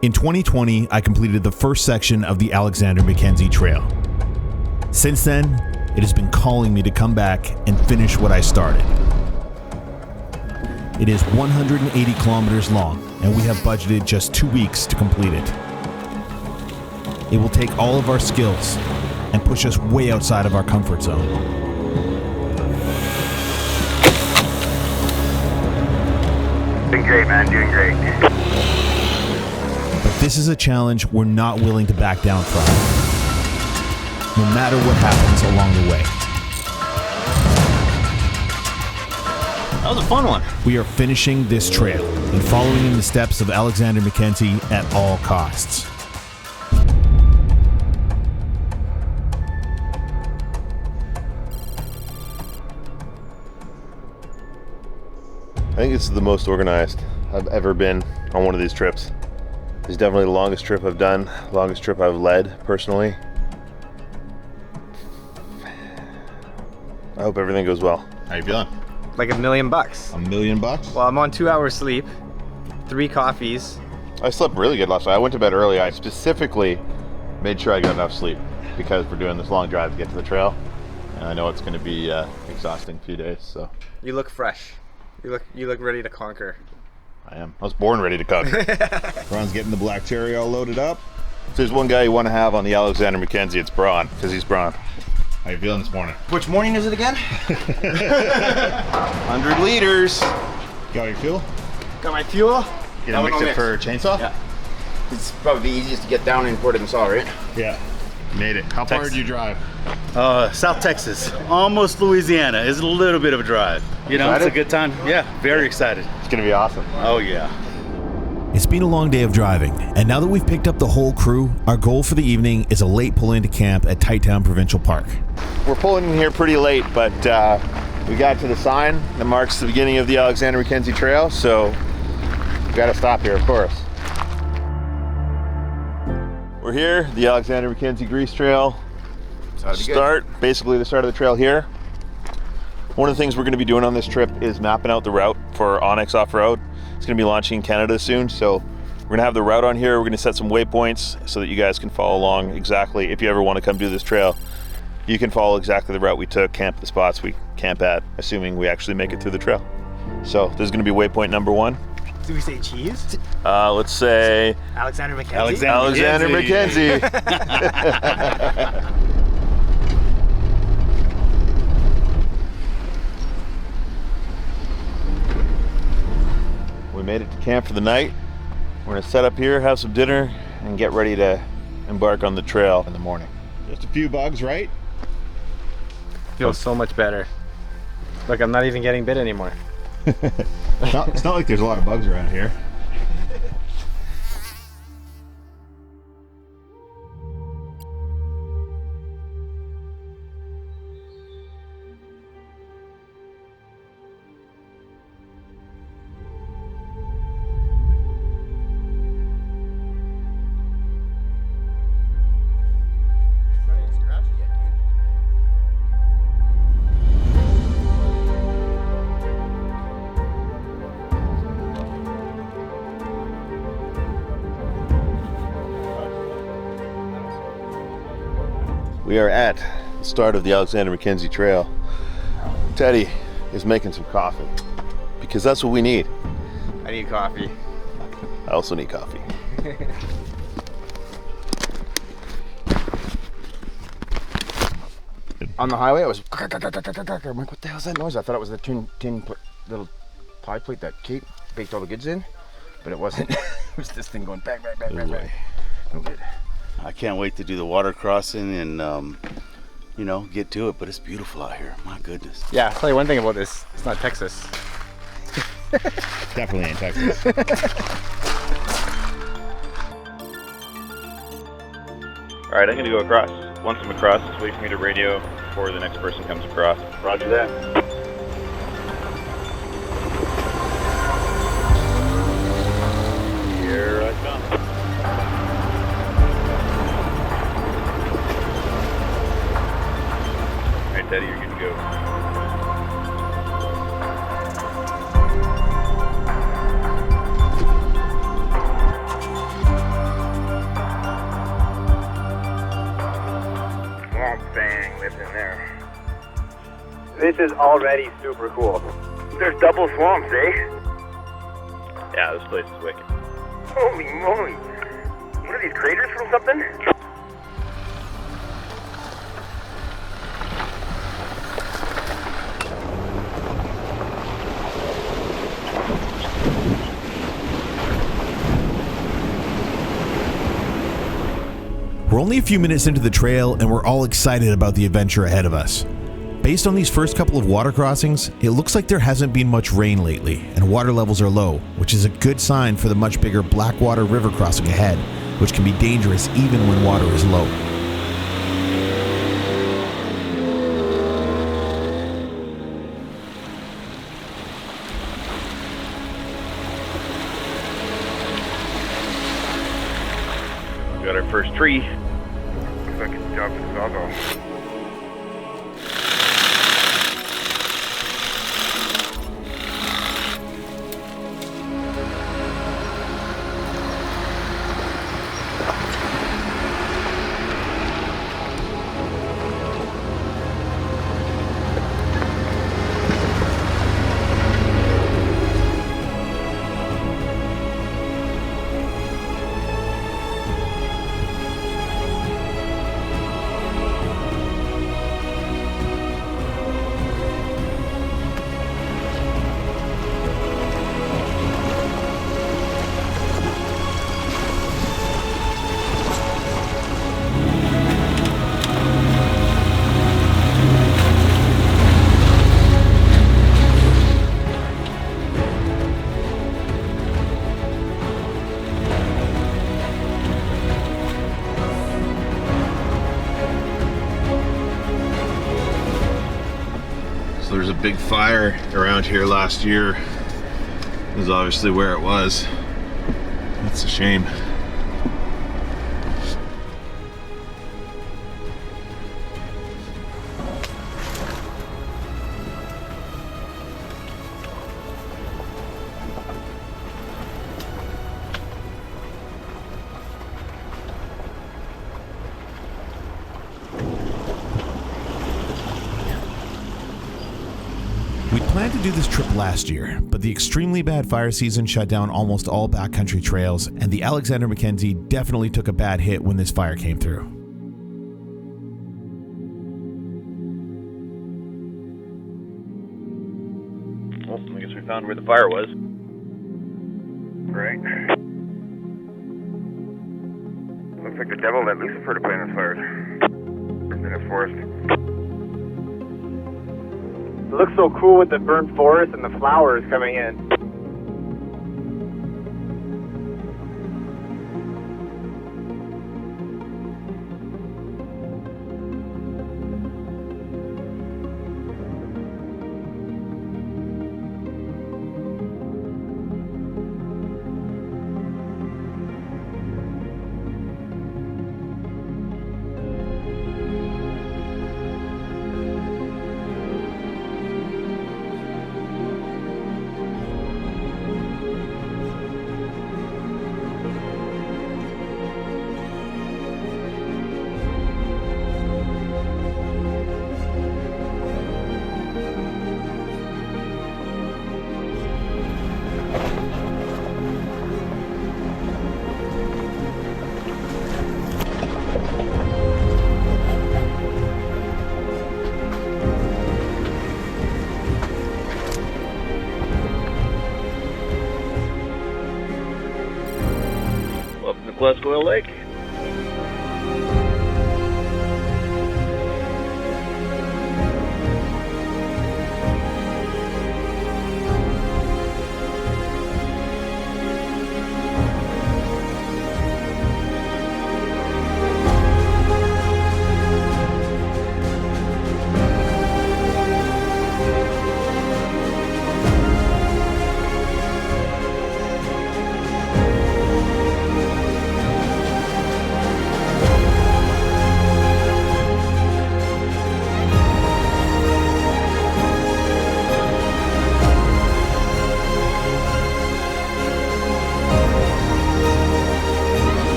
In 2020, I completed the first section of the Alexander Mackenzie Trail. Since then, it has been calling me to come back and finish what I started. It is 180 kilometers long, and we have budgeted just 2 weeks to complete it. It will take all of our skills and push us way outside of our comfort zone. Doing great, man, doing great. But this is a challenge we're not willing to back down from, no matter what happens along the way. That was a fun one. We are finishing this trail and following in the steps of Alexander Mackenzie at all costs. I think this is the most organized I've ever been on one of these trips. It's definitely the longest trip I've done, longest trip I've led personally. I hope everything goes well. How you feeling? Like $1 million. $1 million? Well, I'm on 2 hours sleep, 3 coffees. I slept really good last night. I went to bed early. I specifically made sure I got enough sleep because we're doing this long drive to get to the trail. And I know it's going to be exhausting few days, so. You look fresh. You look ready to conquer. I am. I was born ready to conquer. Ron's getting the black cherry all loaded up. If there's one guy you want to have on the Alexander Mackenzie, it's Braun, because he's Braun. How you feeling this morning? Which morning is it again? 100 liters. Got your fuel? Got my fuel. You gonna mix it for a chainsaw? Yeah. It's probably the easiest to get down in Port of Massaw, right? Yeah. Made it. How far did you drive? South Texas, almost Louisiana. It's a little bit of a drive. You know, Excited? It's a good time. Yeah, very excited. It's going to be awesome. Oh yeah. It's been a long day of driving, and now that we've picked up the whole crew, our goal for the evening is a late pull into camp at Tighttown Provincial Park. We're pulling in here pretty late, but we got to the sign that marks the beginning of the Alexander Mackenzie Trail, so we got to stop here, of course. We're here, the Alexander Mackenzie Grease Trail. Basically the start of the trail here. One of the things we're going to be doing on this trip is mapping out the route for Onyx Off-Road. It's going to be launching in Canada soon, so we're going to have the route on here. We're going to set some waypoints so that you guys can follow along exactly. If you ever want to come do this trail, you can follow exactly the route we took, camp at the spots we camp at, assuming we actually make it through the trail. So this is going to be waypoint number 1. Do we say cheese? Let's say Alexander Mackenzie? Alexander Mackenzie. We made it to camp for the night. We're gonna set up here, have some dinner, and get ready to embark on the trail in the morning. Just a few bugs, right? Feels so much better. Look, I'm not even getting bit anymore. It's not like there's a lot of bugs around here. We are at the start of the Alexander Mackenzie Trail. Teddy is making some coffee because that's what we need. I need coffee. I also need coffee. On the highway, I was. I'm like, what the hell's that noise? I thought it was the little pie plate that Kate baked all the goods in, but it wasn't. It was this thing going bang, bang, bang, bang, bang. No good. I can't wait to do the water crossing and you know, get to it. But it's beautiful out here. My goodness. Yeah, I'll tell you one thing about this. It's not Texas. Definitely ain't Texas. All right, I'm gonna go across. Once I'm across, just wait for me to radio before the next person comes across. Roger that. Here I come. All right, Teddy, you're good to go. this is already super cool. There's double swamps, eh? Yeah, this place is wicked. Holy moly. What are these, craters from something? We're only a few minutes into the trail and we're all excited about the adventure ahead of us. Based on these first couple of water crossings, it looks like there hasn't been much rain lately and water levels are low, which is a good sign for the much bigger Blackwater River crossing ahead, which can be dangerous even when water is low. We got our first tree. Looks like a job for the doggo. So there's a big fire around here last year. This is obviously where it was. That's a shame. We'd planned to do this trip last year, but the extremely bad fire season shut down almost all backcountry trails, and the Alexander Mackenzie definitely took a bad hit when this fire came through. Well, I guess we found where the fire was. Right. Looks like the devil let Lucifer to play in this fire. In this forest. It looks so cool with the burnt forest and the flowers coming in. Welcome to Glasgow Lake.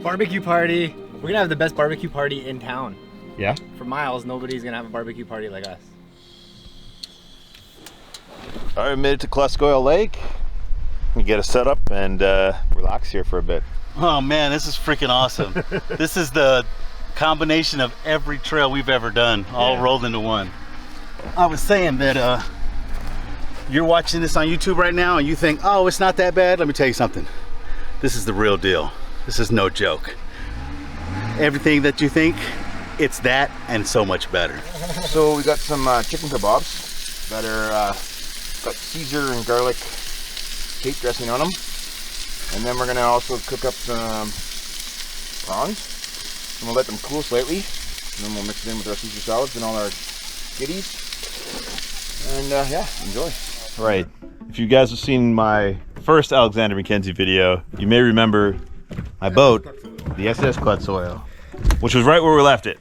Barbecue party. We're gonna have the best barbecue party in town. Yeah? For miles, nobody's gonna have a barbecue party like us. All right, made it to Kleskoil Lake. We get a setup and relax here for a bit. Oh man, this is freaking awesome. This is the combination of every trail we've ever done, all rolled into one. I was saying that you're watching this on YouTube right now and you think, oh, it's not that bad. Let me tell you something. This is the real deal. This is no joke. Everything that you think, it's that and so much better. So we got some chicken kebabs that are got Caesar and garlic cake dressing on them. And then we're gonna also cook up some prawns. And we'll let them cool slightly. And then we'll mix it in with our Caesar salads and all our goodies. And yeah, enjoy. Right. If you guys have seen my first Alexander Mackenzie video, you may remember my boat, the SS Kleskoil, which was right where we left it.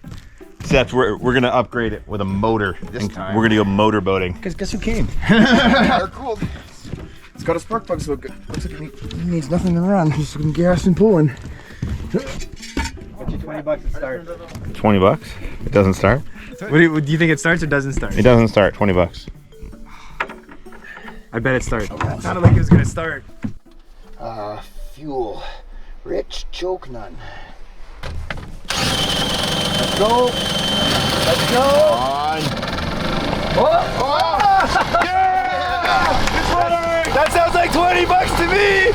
Except we're gonna upgrade it with a motor. This time. We're gonna go motor boating. Guess who came? They're cool. It's got a spark plug, so it looks like it needs nothing to run. Just some gas and pulling. Got you $20 to start. 20 bucks? It doesn't start? Do you think it starts or doesn't start? It doesn't start, 20 bucks. I bet it starts. It sounded like it was gonna start. Fuel. Rich choke none. Let's go. Let's go. On. Oh! Yeah! It's running! That sounds like 20 bucks to me!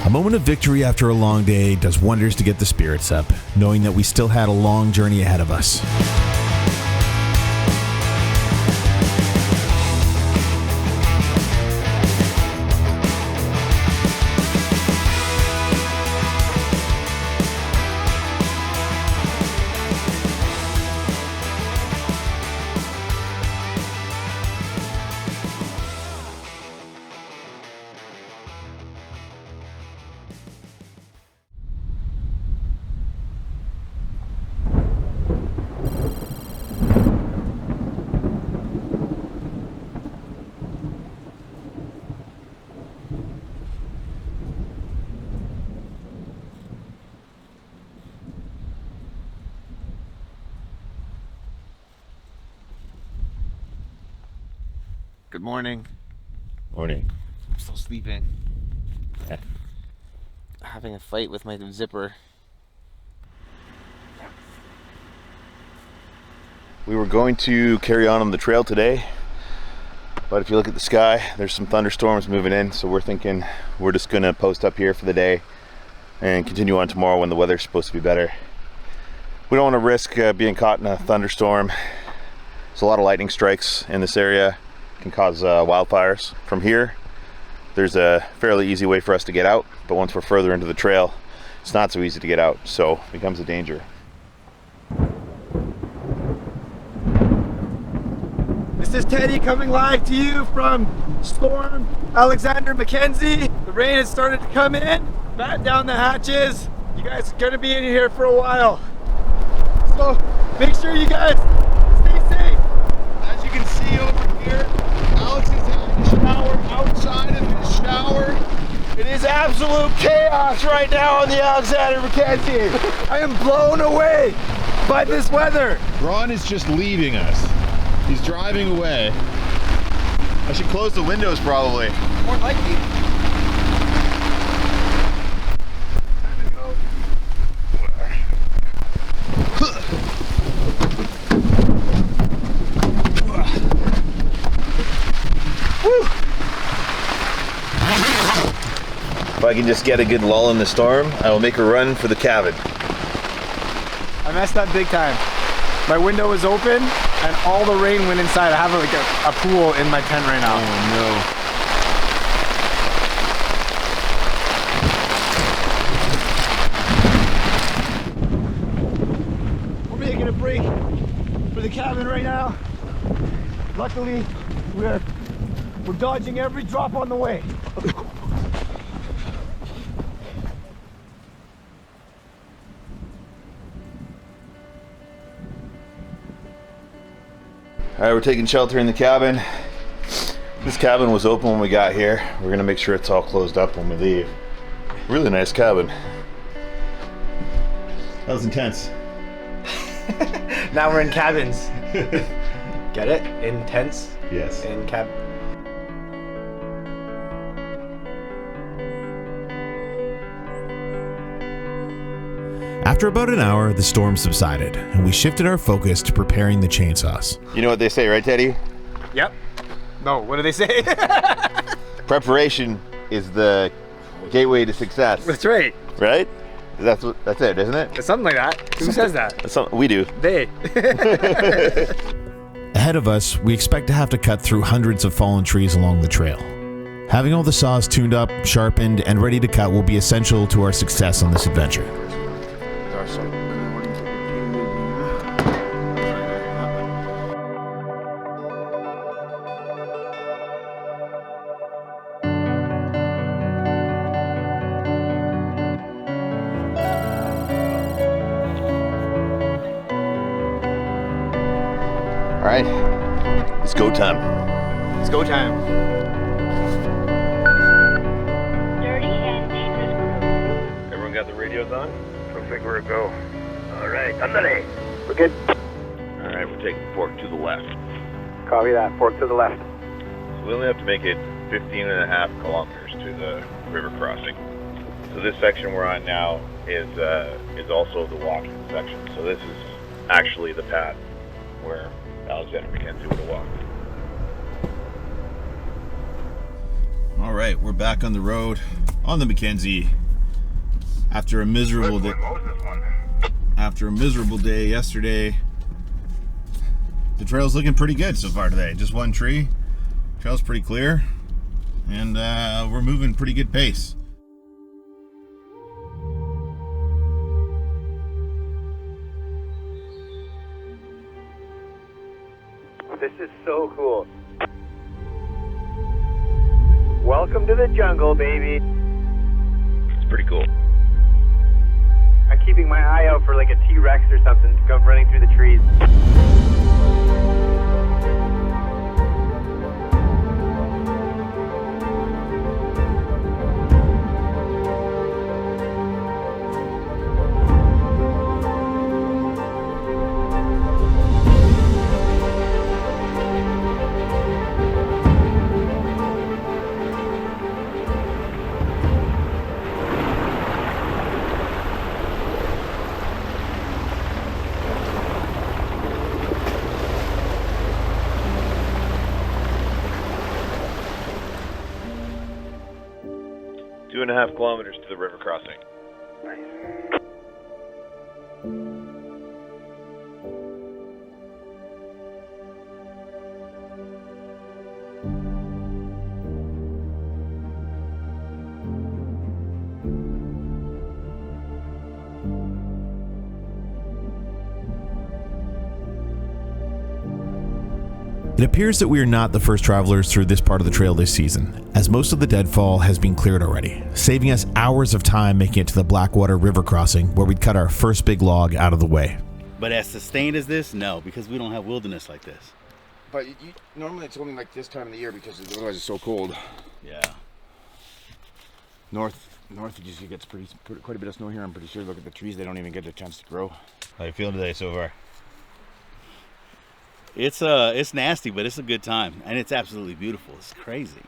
A moment of victory after a long day does wonders to get the spirits up, knowing that we still had a long journey ahead of us. Good morning. Morning. I'm still sleeping. Yeah. Having a fight with my zipper. We were going to carry on the trail today, but if you look at the sky, there's some thunderstorms moving in, so we're thinking we're just gonna post up here for the day and continue on tomorrow when the weather's supposed to be better. We don't want to risk being caught in a thunderstorm. There's a lot of lightning strikes in this area. Can cause wildfires. From here, there's a fairly easy way for us to get out, but once we're further into the trail, it's not so easy to get out, so it becomes a danger. This is Teddy coming live to you from Storm Alexander Mackenzie. The rain has started to come in. Batten down the hatches. You guys are gonna be in here for a while. So make sure you guys stay safe. As you can see over here, Alex is having a shower outside of his shower. It is absolute chaos right now on the Alexander Mackenzie. I am blown away by this weather. Ron is just leaving us. He's driving away. I should close the windows probably. More likely. If I can just get a good lull in the storm, I will make a run for the cabin. I messed up big time. My window was open and all the rain went inside. I have like a pool in my tent right now. Oh We're making a break for the cabin right now. Luckily, we're dodging every drop on the way. All right, we're taking shelter in the cabin. This cabin was open when we got here. We're gonna make sure it's all closed up when we leave. Really nice cabin. That was intense. Now we're in cabins. Get it? Intense? Yes. In cab. After about an hour, the storm subsided, and we shifted our focus to preparing the chainsaws. You know what they say, right, Teddy? Yep. No, what do they say? Preparation is the gateway to success. That's right. Right? That's it, isn't it? It's something like that. Who says that? That's something we do. They. Ahead of us, we expect to have to cut through hundreds of fallen trees along the trail. Having all the saws tuned up, sharpened, and ready to cut will be essential to our success on this adventure. All right, it's go time. It's go time. Everyone got the radios on? Looks like we're a go. All right, underlay. We're good. All right, we're taking fork to the left. Copy that. Fork to the left. So we only have to make it 15.5 kilometers to the river crossing. So this section we're on now is also the walking section. So this is actually the path where Alexander Mackenzie would have walked. All right, we're back on the road on the Mackenzie after a miserable day. After a miserable day yesterday, the trail's looking pretty good so far today. Just one tree. Trail's pretty clear, and we're moving pretty good pace. This is so cool. Welcome to the jungle, baby. It's pretty cool. I'm keeping my eye out for like a T-Rex or something to come running through the trees. Two 2.5 kilometers to the river crossing. It appears that we are not the first travelers through this part of the trail this season, as most of the deadfall has been cleared already, saving us hours of time making it to the Blackwater River crossing where we'd cut our first big log out of the way. But as sustained as this, no, because we don't have wilderness like this. But normally it's only like this time of the year because otherwise it's so cold. Yeah. North it usually gets quite a bit of snow here. I'm pretty sure. Look at the trees; they don't even get a chance to grow. How you feeling today so far? It's nasty, but it's a good time, and it's absolutely beautiful. It's crazy.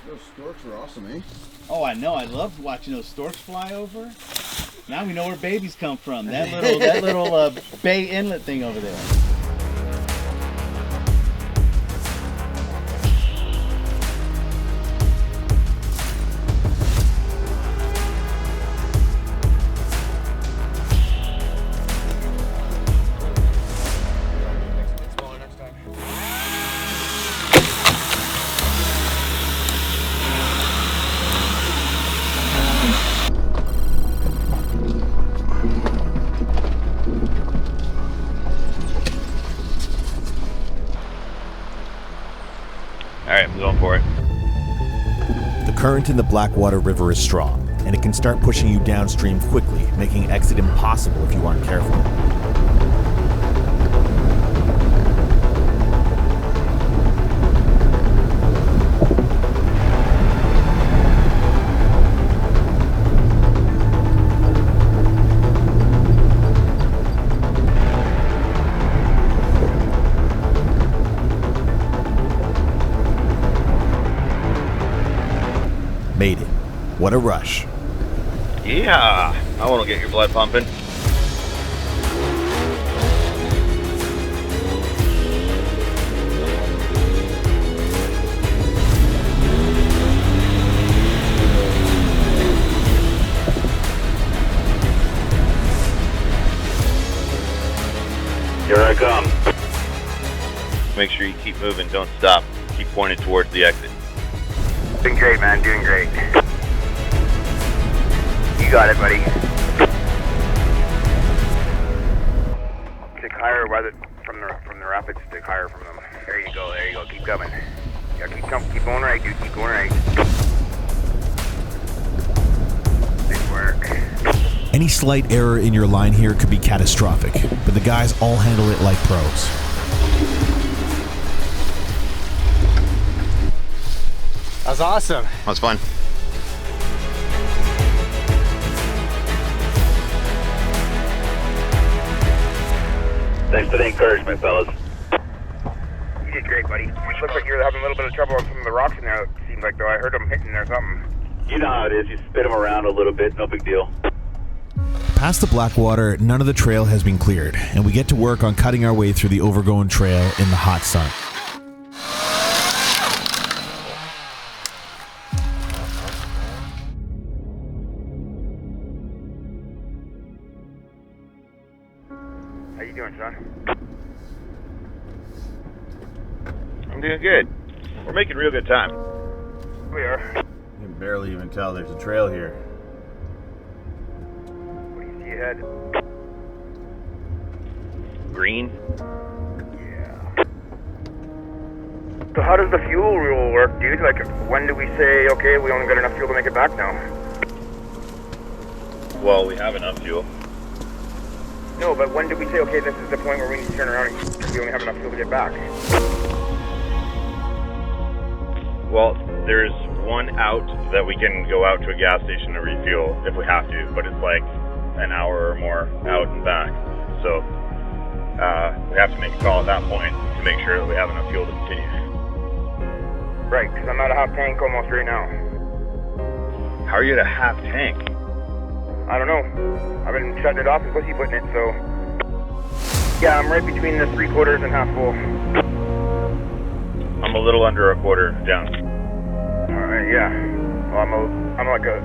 Those storks are awesome, eh? Oh, I know. I love watching those storks fly over. Now we know where babies come from. That little bay inlet thing over there. Alright, I'm going for it. The current in the Blackwater River is strong, and it can start pushing you downstream quickly, making exit impossible if you aren't careful. What a rush. Yeah, I want to get your blood pumping. Here I come. Make sure you keep moving, don't stop. Keep pointed towards the exit. Doing great, man, doing great. You got it, buddy. Stick higher from the rapids, stick higher from them. There you go, keep coming. Yeah, keep going right, dude, keep going right. Nice work. Any slight error in your line here could be catastrophic, but the guys all handle it like pros. That was awesome. That was fun. Thanks for the encouragement, fellas. You did great, buddy. Looks like you're having a little bit of trouble on some of the rocks in there, it seems like, though. I heard them hitting or something. You know how it is. You spit them around a little bit, no big deal. Past the Blackwater, none of the trail has been cleared, and we get to work on cutting our way through the overgrown trail in the hot sun. How you doing, son? I'm doing good. We're making real good time. We are. You can barely even tell there's a trail here. What do you see ahead? Green. Yeah. So how does the fuel rule work, dude? Like, when do we say, okay, we only got enough fuel to make it back now? Well, we have enough fuel. No, but when do we say, okay, this is the point where we need to turn around and we only have enough fuel to get back? Well, there's one out that we can go out to a gas station to refuel if we have to, but it's like an hour or more out and back. So we have to make a call at that point to make sure that we have enough fuel to continue. Right, because I'm at a half tank almost right now. How are you at a half tank? I don't know. I've been shutting it off and pussy putting it, so... Yeah, I'm right between the 3/4 and half full. I'm a little under a quarter down. Alright, yeah. Well, I'm like a...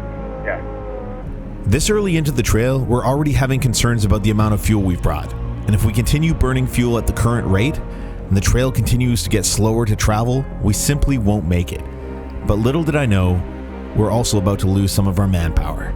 Yeah. This early into the trail, we're already having concerns about the amount of fuel we've brought. And if we continue burning fuel at the current rate, and the trail continues to get slower to travel, we simply won't make it. But little did I know, we're also about to lose some of our manpower.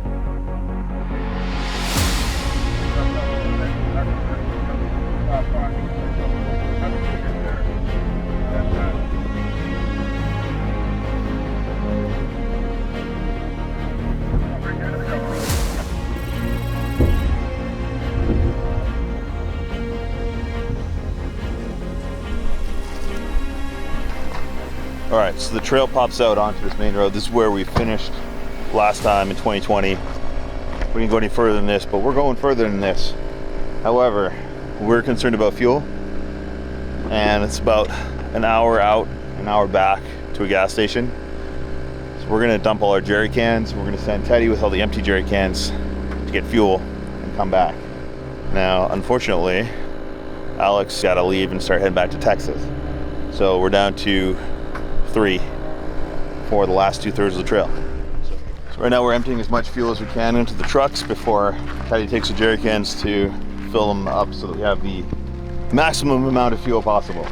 All right, so the trail pops out onto this main road. This is where we finished last time in 2020. We didn't go any further than this, but we're going further than this. However, we're concerned about fuel, and it's about an hour out, an hour back to a gas station. So we're gonna dump all our jerry cans. We're gonna send Teddy with all the empty jerry cans to get fuel and come back. Now, unfortunately, Alex gotta leave and start heading back to Texas. So we're down to 3 for the last 2/3 of the trail. So right now we're emptying as much fuel as we can into the trucks before Teddy takes the jerry cans to fill them up so that we have the maximum amount of fuel possible.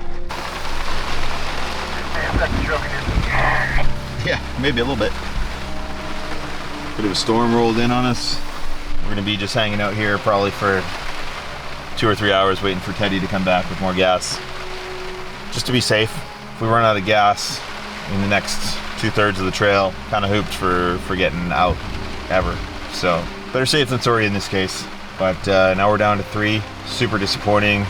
Yeah, maybe a little bit. Bit of a storm rolled in on us. We're gonna be just hanging out here probably for 2 or 3 hours waiting for Teddy to come back with more gas. Just to be safe. If we run out of gas in the next 2/3 of the trail, kind of hooped for getting out ever. So better safe than sorry in this case. But now we're down to 3. Super disappointing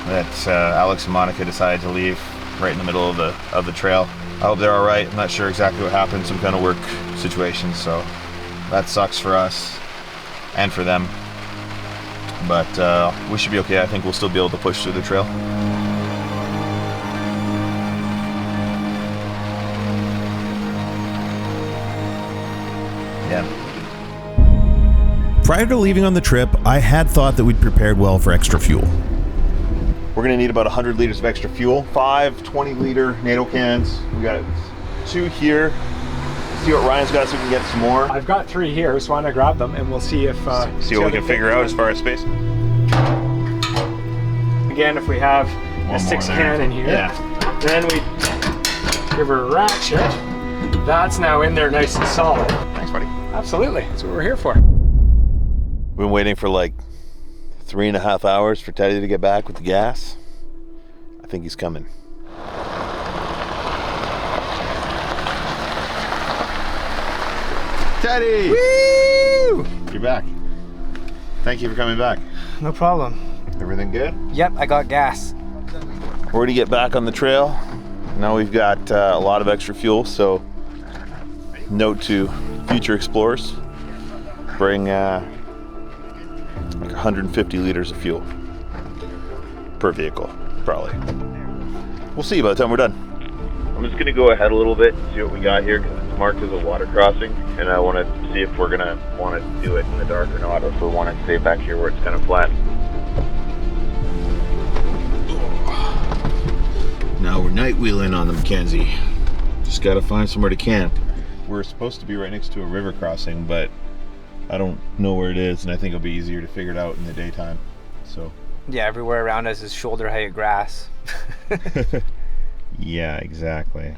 that Alex and Monica decided to leave right in the middle of the trail. I hope they're all right. I'm not sure exactly what happened, some kind of work situation. So that sucks for us and for them. But we should be okay. I think we'll still be able to push through the trail. Yeah. Prior to leaving on the trip, I had thought that we'd prepared well for extra fuel. We're gonna need about 100 liters of extra fuel. 5 20-liter NATO cans. We got 2 here. See what Ryan's got so we can get some more. I've got 3 here, so why not grab them and we'll see if... see what we can figure out as far as space. Again, if we have One a 6 more can there. in here, Yeah. then we give her a ratchet. That's now in there nice and solid. Thanks, buddy. Absolutely, that's what we're here for. We've been waiting for like 3.5 hours for Teddy to get back with the gas. I think he's coming. Teddy! Woo! You're back. Thank you for coming back. No problem. Everything good? Yep, I got gas. We're going to get back on the trail. Now we've got a lot of extra fuel, so note to future explorers, bring like 150 liters of fuel per vehicle, probably. We'll see by the time we're done. I'm just going to go ahead a little bit and see what we got here because it's marked as a water crossing, and I want to see if we're going to want to do it in the dark or not, or if we want to stay back here where it's kind of flat. Now we're night wheeling on the Mackenzie. Just got to find somewhere to camp. We're supposed to be right next to a river crossing, but I don't know where it is, and I think it'll be easier to figure it out in the daytime. So yeah, everywhere around us is shoulder height grass. yeah, exactly.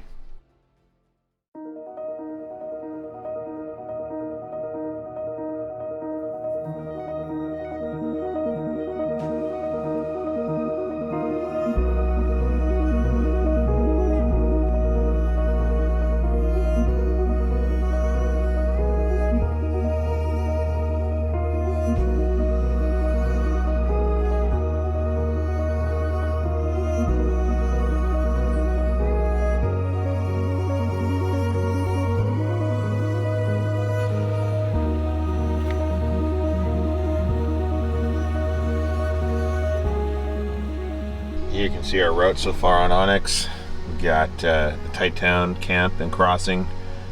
You can see our route so far on Onyx. We got the Tight Town camp and crossing.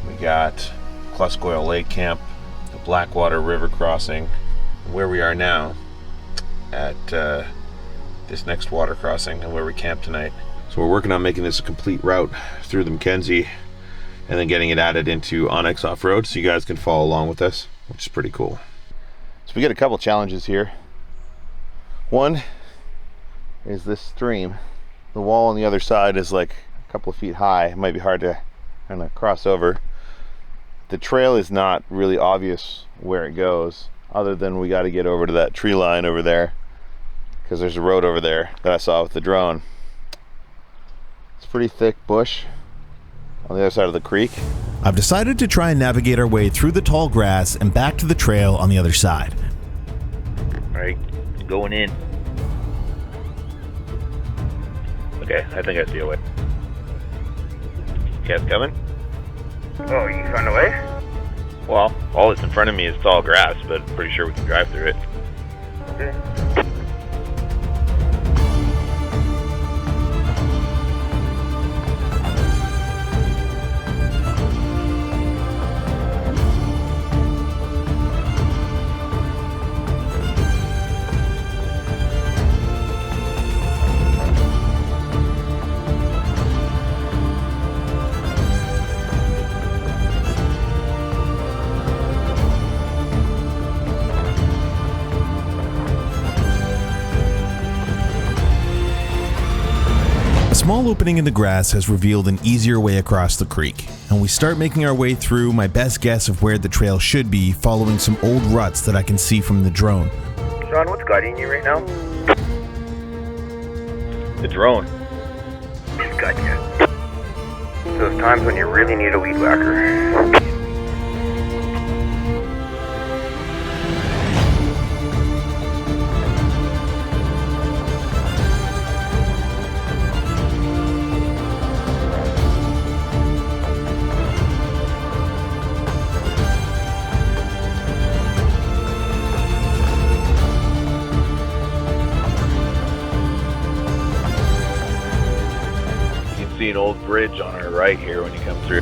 We got Kluskoil Lake camp, the Blackwater River crossing, where we are now at this next water crossing and where we camp tonight. So we're working on making this a complete route through the Mackenzie and then getting it added into Onyx off-road so you guys can follow along with us, which is pretty cool. So we got a couple challenges here. One is this stream. The wall on the other side is like a couple of feet high. It might be hard to kind of cross over. The trail is not really obvious where it goes, other than we got to get over to that tree line over there because there's a road over there that I saw with the drone. It's pretty thick bush on the other side of the creek. I've decided to try and navigate our way through the tall grass and back to the trail on the other side. All right, going in. Okay, I think I see a way. Cat's coming? Oh, you found a way? Well, all that's in front of me is tall grass, but I'm pretty sure we can drive through it. Okay. A small opening in the grass has revealed an easier way across the creek, and we start making our way through my best guess of where the trail should be, following some old ruts that I can see from the drone. Sean, what's guiding you right now? The drone. It's got you. Those times when you really need a weed whacker. See an old bridge on our right here when you come through.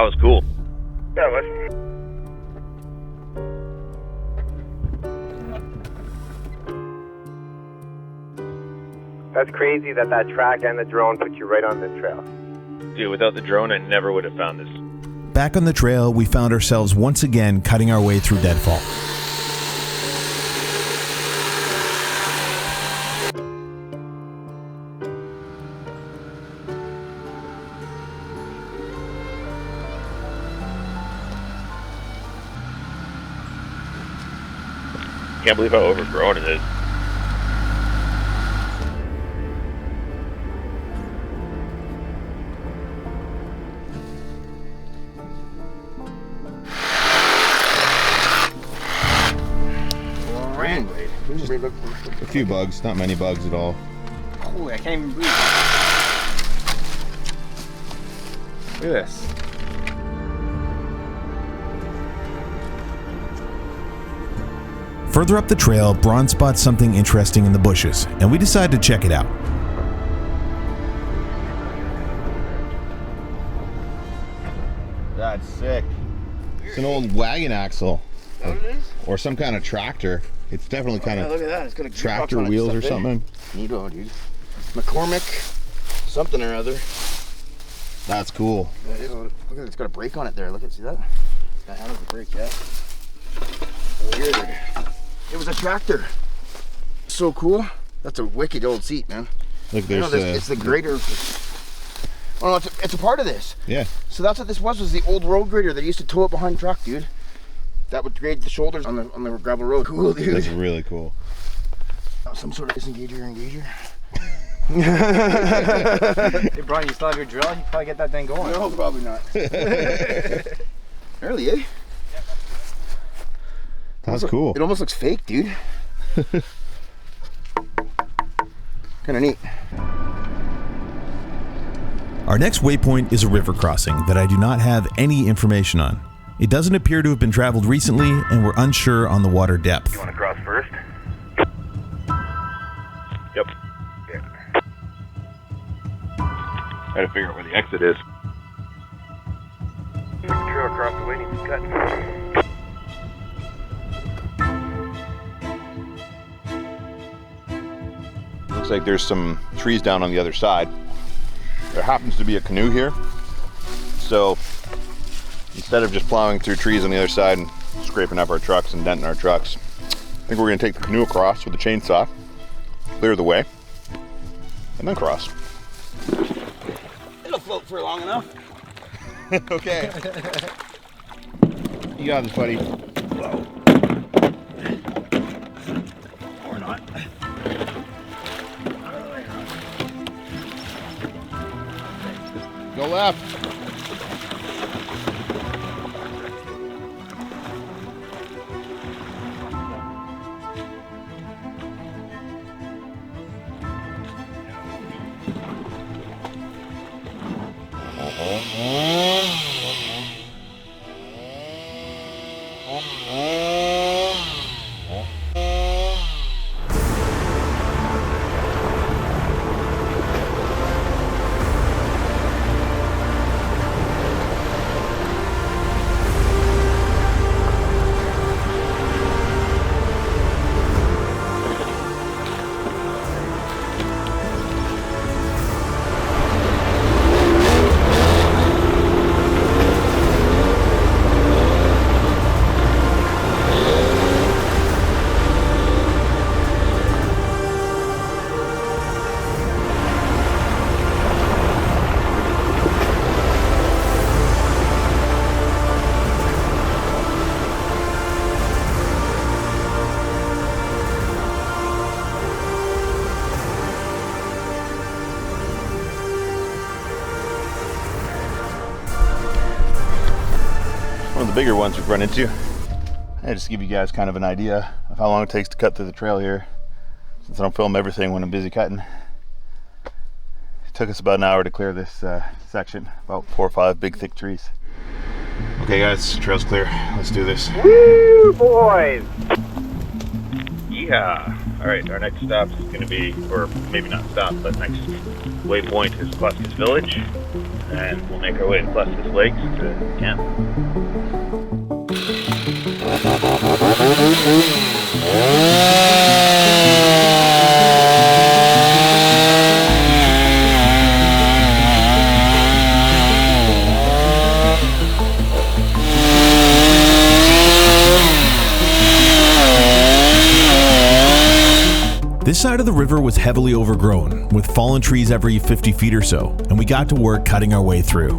was cool. Yeah, let's. That's crazy that that track and the drone put you right on this trail. Dude, without the drone, I never would have found this. Back on the trail, we found ourselves once again cutting our way through deadfall. Can't believe how overgrown it is. A few bugs, not many bugs at all. Holy, I can't even breathe. Look at this. Further up the trail, Braun spots something interesting in the bushes, and we decide to check it out. That's sick. It's an old wagon axle. Or some kind of tractor. It's definitely kind of look at that. It's got a tractor wheels or something. Neato, dude. McCormick, something or other. That's cool. Look at it. It's got a brake on it there. Look at, see that? That handle's a brake, yeah. Weird. It was a tractor. So cool. That's a wicked old seat, man. Look, there's it's the grader. Oh no, it's a part of this. Yeah. So that's what this was the old road grader that used to tow it behind truck, dude. That would grade the shoulders on the gravel road. Cool, dude. That's really cool. Some sort of disengager or engager. Hey, Brian, you still have your drill? You can probably get that thing going. No, probably not. Early, eh? That's cool. It almost looks fake, dude. Kind of neat. Our next waypoint is a river crossing that I do not have any information on. It doesn't appear to have been traveled recently, and we're unsure on the water depth. You want to cross first? Yep. Yeah. Gotta figure out where the exit is. The trail across the way needs to cut. Looks like there's some trees down on the other side. There happens to be a canoe here. So instead of just plowing through trees on the other side and scraping up our trucks and denting our trucks, I think we're gonna take the canoe across with a chainsaw, clear the way, and then cross. It'll float for long enough. Okay. You got this, buddy. Whoa. Or not. Go left. One of the bigger ones we've run into. I just give you guys kind of an idea of how long it takes to cut through the trail here, since I don't film everything when I'm busy cutting. It took us about an hour to clear this section, about 4 or 5 big thick trees. Okay guys, trail's clear. Let's do this. Woo, boys! Yeah. All right, our next stop is going to be, or maybe not stop, but next waypoint is Cluskis Village, and we'll make our way to Cluskis Lakes to camp. This side of the river was heavily overgrown, with fallen trees every 50 feet or so, and we got to work cutting our way through.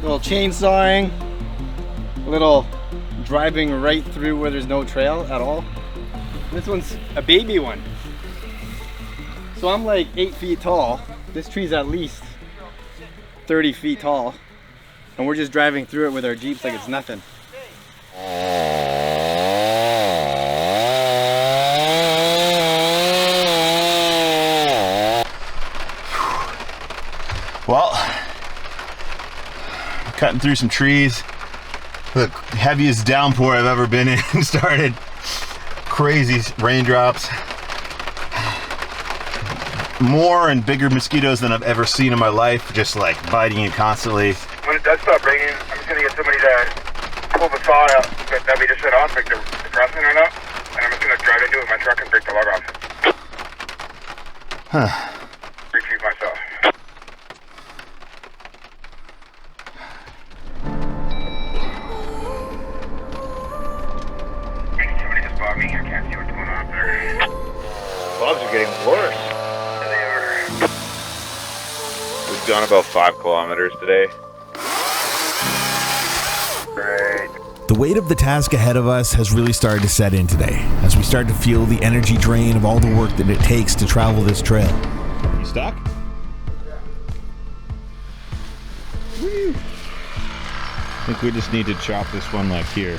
Little chainsawing, a little driving right through where there's no trail at all. This one's a baby one. So I'm like 8 feet tall. This tree's at least 30 feet tall, and we're just driving through it with our Jeeps like it's nothing. Well, cutting through some trees. The heaviest downpour I've ever been in started. Crazy raindrops. More and bigger mosquitoes than I've ever seen in my life, just like biting you constantly. When it does stop raining, I'm just gonna get somebody to pull the saw out that we just set off, like the crossing or not, and I'm just gonna drive into it with my truck and break the log off. Retrieve myself. Somebody just bought me. I can't see what's going on up there. Logs are getting worse. We've gone about 5 kilometers today. Great. The weight of the task ahead of us has really started to set in today, as we start to feel the energy drain of all the work that it takes to travel this trail. You stuck? Woo. I think we just need to chop this one like here.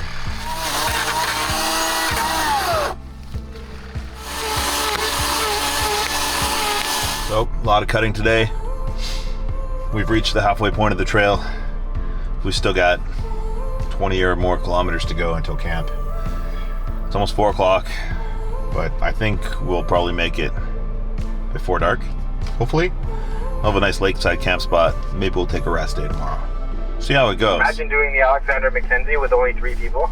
So, a lot of cutting today. We've reached the halfway point of the trail. We've still got 20 or more kilometers to go until camp. It's almost 4 o'clock, but I think we'll probably make it before dark, hopefully. I'll have a nice lakeside camp spot. Maybe we'll take a rest day tomorrow. See how it goes. Imagine doing the Alexander Mackenzie with only 3 people.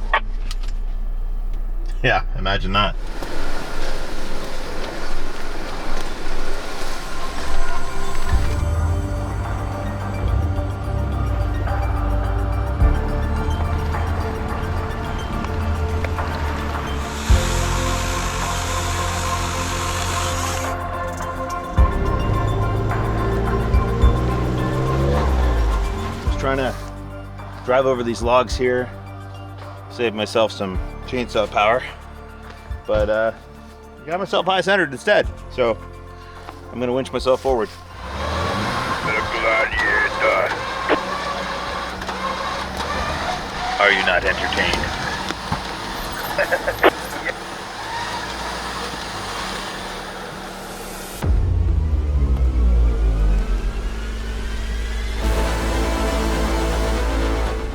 Yeah, imagine that. Trying to drive over these logs here, save myself some chainsaw power, but got myself high centered instead, so I'm gonna winch myself forward. Are you not entertained?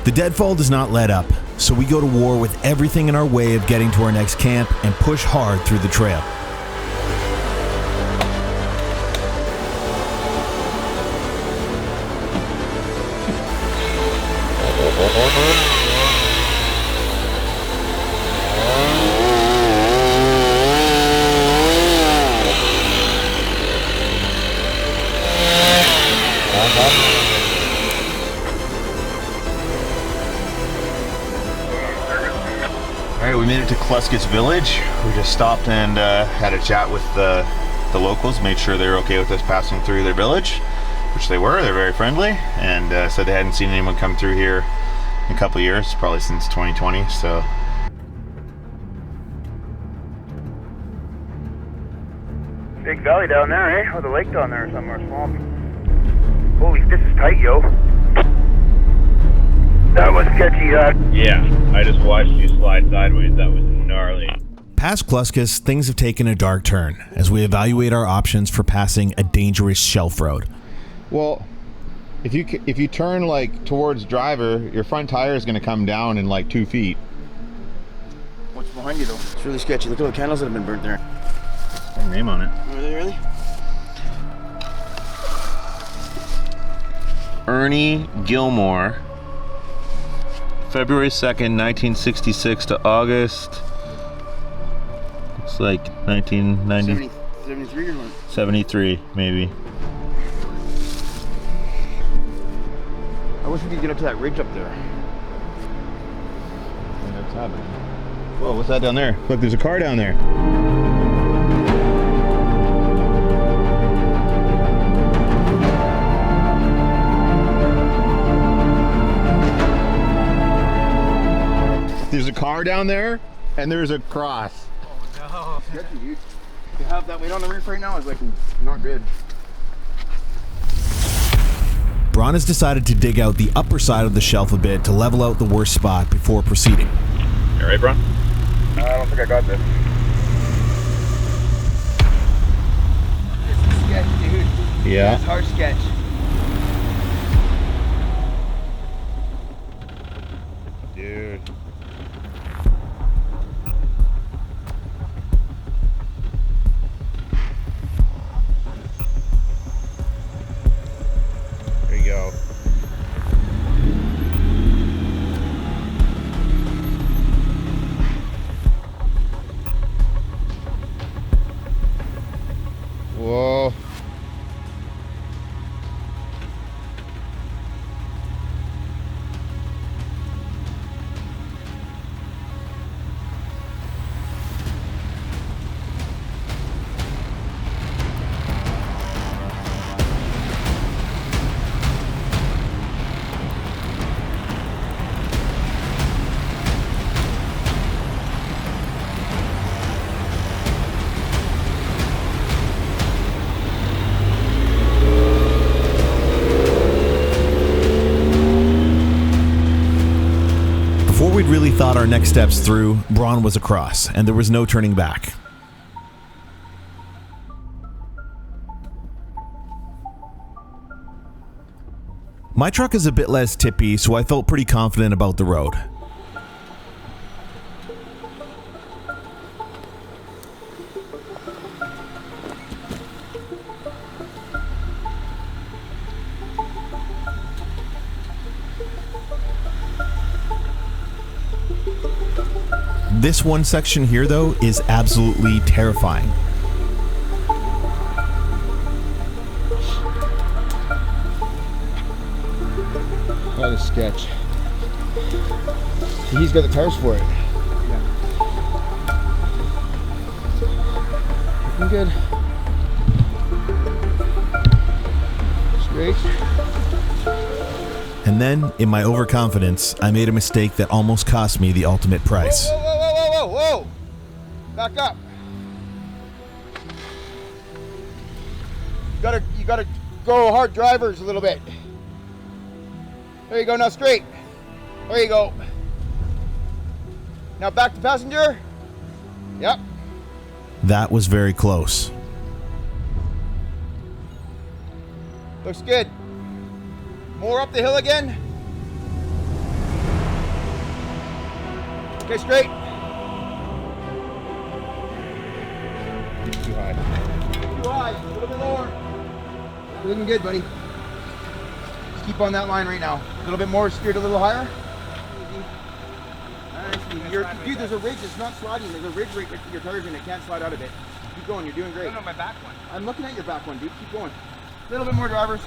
The deadfall does not let up, so we go to war with everything in our way of getting to our next camp and push hard through the trail. Alright, we made it to Cluskis Village. We just stopped and had a chat with the locals, made sure they were okay with us passing through their village, which they were. They're very friendly, and said they hadn't seen anyone come through here in a couple of years, probably since 2020, so. Big valley down there, eh? Or the lake down there somewhere, swamp. Holy, this is tight, yo. That was sketchy, Yeah, I just watched you slide sideways. That was gnarly. Past Cluskis, things have taken a dark turn as we evaluate our options for passing a dangerous shelf road. Well, if you turn like towards driver, your front tire is going to come down in like 2 feet. What's behind you though? It's really sketchy. Look at all the candles that have been burnt there. There's a name on it. Are they really? Ernie Gilmore, February 2nd, 1966 to August. Looks like 1990. 73 or what? 73, maybe. I wish we could get up to that ridge up there. What's happening? Whoa, what's that down there? Look, there's a car down there. There's a car down there, and there's a cross. Oh no. Sketchy, dude. To have that weight on the roof right now is like not good. Braun has decided to dig out the upper side of the shelf a bit to level out the worst spot before proceeding. You alright, Braun? I don't think I got this. This is sketch, dude. Yeah. It's hard sketch. Dude. There you go. Whoa. Before we'd really thought our next steps through, Braun was across, and there was no turning back. My truck is a bit less tippy, so I felt pretty confident about the road. This one section here, though, is absolutely terrifying. That is sketch. He's got the tires for it. Yeah. Looking good. Straight. And then, in my overconfidence, I made a mistake that almost cost me the ultimate price. Whoa, whoa, whoa, whoa, whoa, whoa! Back up. You gotta go hard drivers a little bit. There you go, now straight. There you go. Now back to passenger. Yep. That was very close. Looks good. More up the hill again. Okay, straight. Too high. Too high, a little bit lower. You're looking good, buddy. Just keep on that line right now. A little bit more, steered a little higher. Dude, there's a ridge, it's not sliding. There's a ridge right next to your tires and it can't slide out of it. Keep going, you're doing great. No, my back one. I'm looking at your back one, dude. Keep going. A little bit more drivers.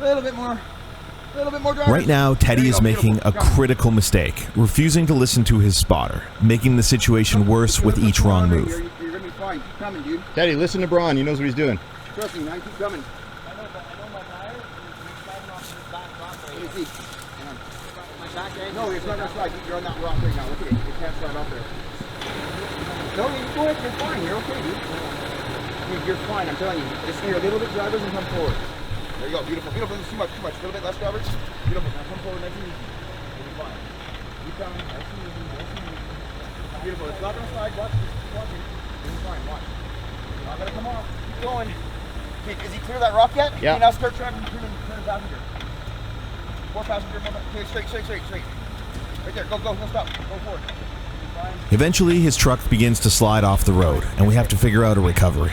A little bit more. A little bit more drivers. Right now, Teddy is making a critical mistake, refusing to listen to his spotter, making the situation worse with each wrong move. You're gonna be fine. Keep coming, dude. Teddy, listen to Braun. He knows what he's doing. Trust me, man. Keep coming. I know my tire is sliding off this back rock right Let me here. see. Hang on. My back end. No, it's not gonna slide. You're on that rock right now. Look at it. It can't slide off there. No, you go ahead. You're fine. You're okay, dude. You're fine. I'm telling you. Just steer a little bit drivers and come forward. There you go. Beautiful. Beautiful. Too much. Too much. A little bit less drivers. Beautiful. Now come forward. Nice and easy. You'll be fine. Keep coming. Nice and easy. Nice and easy. Beautiful. It's not gonna slide. Watch. Just keep watching. You'll be fine. Watch. Not gonna come off. Keep going. Okay, is he clear that rock yet? Yeah. Okay, now start driving. Turn passenger. More passenger. Okay, straight. Right there. Go. No stop. Go forward. Fine. Eventually, his truck begins to slide off the road, and we have to figure out a recovery.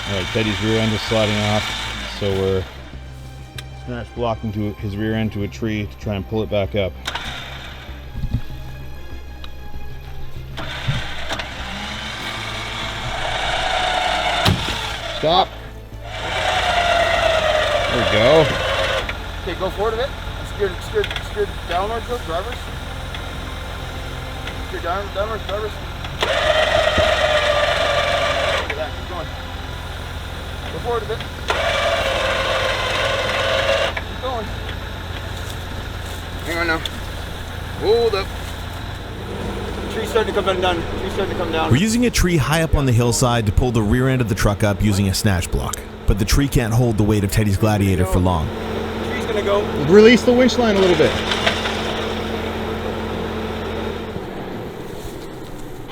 All right, Teddy's rear end is sliding off, so we're smash blocking to his rear end to a tree to try and pull it back up. Stop. There we go. Okay, go forward a bit. Steer downwards, those drivers. Steer downwards, drivers. Look at that, keep going. Go forward a bit. Keep going. Hang on now. Hold up. The tree's starting to come down. We're using a tree high up on the hillside to pull the rear end of the truck up using a snatch block, but the tree can't hold the weight of Teddy's Gladiator for long. The tree's gonna go. Release the winch line a little bit.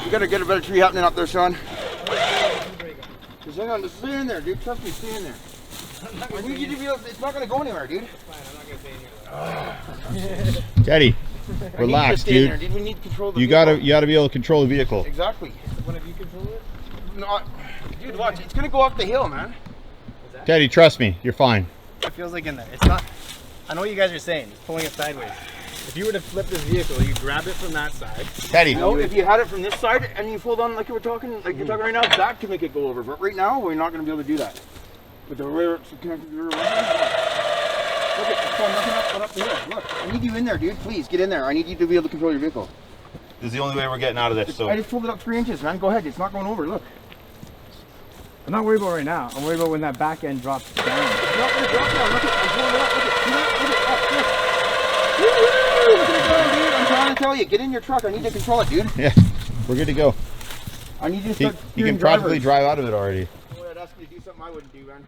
You gotta get a better tree happening up there, Sean. Just hang on, just stay in there, dude. Trust me, stay in there. I need you to be able, it's not gonna go anywhere, dude. Teddy, relax, dude. There, dude. We need to control the You vehicle. gotta be able to control the vehicle. Exactly. One of you control it? No, dude, watch. It's gonna go up the hill, man. Teddy, trust me, you're fine. It feels like in there. It's not. I know what you guys are saying. It's pulling it sideways. If you were to flip this vehicle, you grab it from that side. Teddy. No, if you had it from this side and you fold on like you were talking, like you're talking right now, that could make it go over. But right now, we're not gonna be able to do that. With the rear, look at nothing up the hill. Look, I need you in there, dude. Please get in there. I need you to be able to control your vehicle. This is the only way we're getting out of this. So I just pulled it up 3 inches, man. Go ahead. It's not going over. Look. I'm not worried about right now. I'm worried about when that back end drops down. It's not going to drop down. Look at it. I'm pulling it up. Look at it. Look at it go, dude. I'm trying to tell you. Get in your truck. I need to control it, dude. Yeah, we're good to go. I need you to start You can practically drive out of it already. Boy, I'd ask you to do something I wouldn't do, man.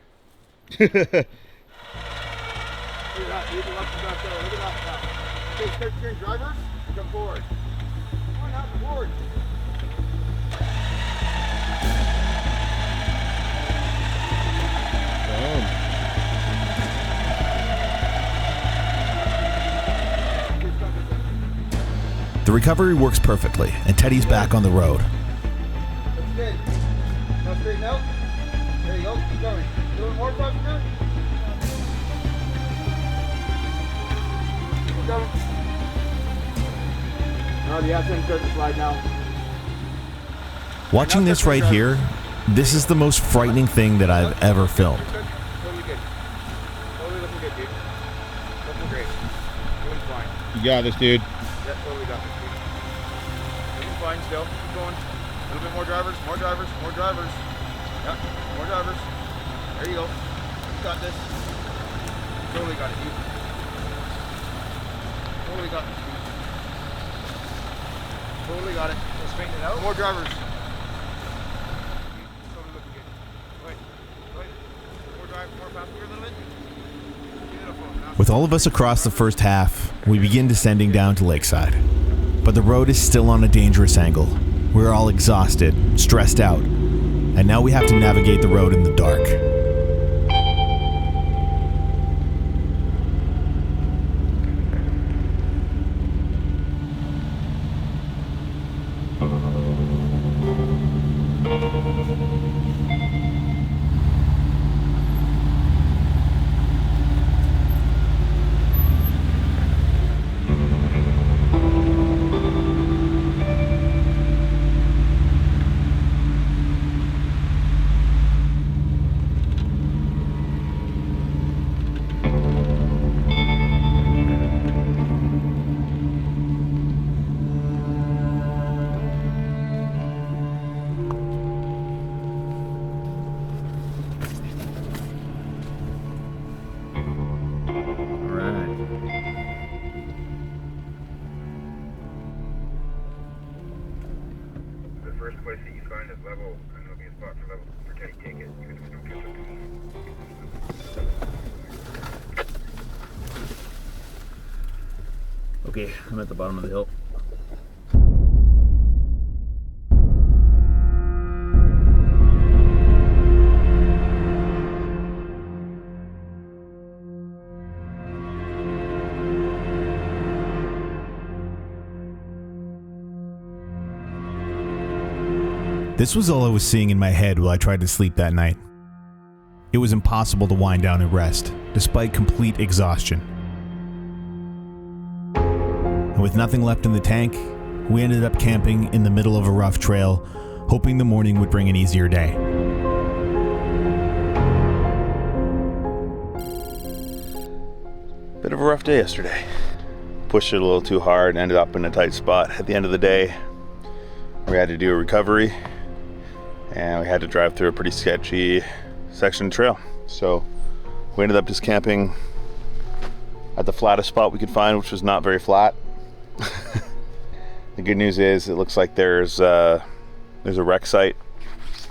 Look at that, dude. Look at that. Okay, start steering drivers. Come forward. Come on now, come forward. The recovery works perfectly, and Teddy's back on the road. Looks good. Now straighten out. There you go. Keep going. A little more, passenger. Keep going. Now the ass end starting to slide now. Watching this right here, this is the most frightening thing that I've ever filmed. Totally good. Totally looking good, dude. Looking great. Doing fine. You got this, dude. Yeah, totally got this, dude. Doing fine still. Keep going. A little bit more drivers, more drivers, more drivers. Yep, more drivers. There you go. You got this. Totally got it, dude. Totally got this, dude. Totally got it. Let's straighten it out. More drivers. Totally looking good. Wait. More drive, more passenger a little bit. Beautiful. Now With all of us across the first half, we begin descending down to Lakeside. But the road is still on a dangerous angle. We're all exhausted, stressed out, and now we have to navigate the road in the dark. The first place that you find is level, and there'll be a spot for level for Teddy take it, even if we don't catch up to him. okay, I'm at the bottom of the hill. This was all I was seeing in my head while I tried to sleep that night. It was impossible to wind down and rest, despite complete exhaustion. And with nothing left in the tank, we ended up camping in the middle of a rough trail, hoping the morning would bring an easier day. Bit of a rough day yesterday. Pushed it a little too hard and ended up in a tight spot at the end of the day. We had to do a recovery and we had to drive through a pretty sketchy section of trail. So we ended up just camping at the flattest spot we could find, which was not very flat. The good news is it looks like there's a wreck site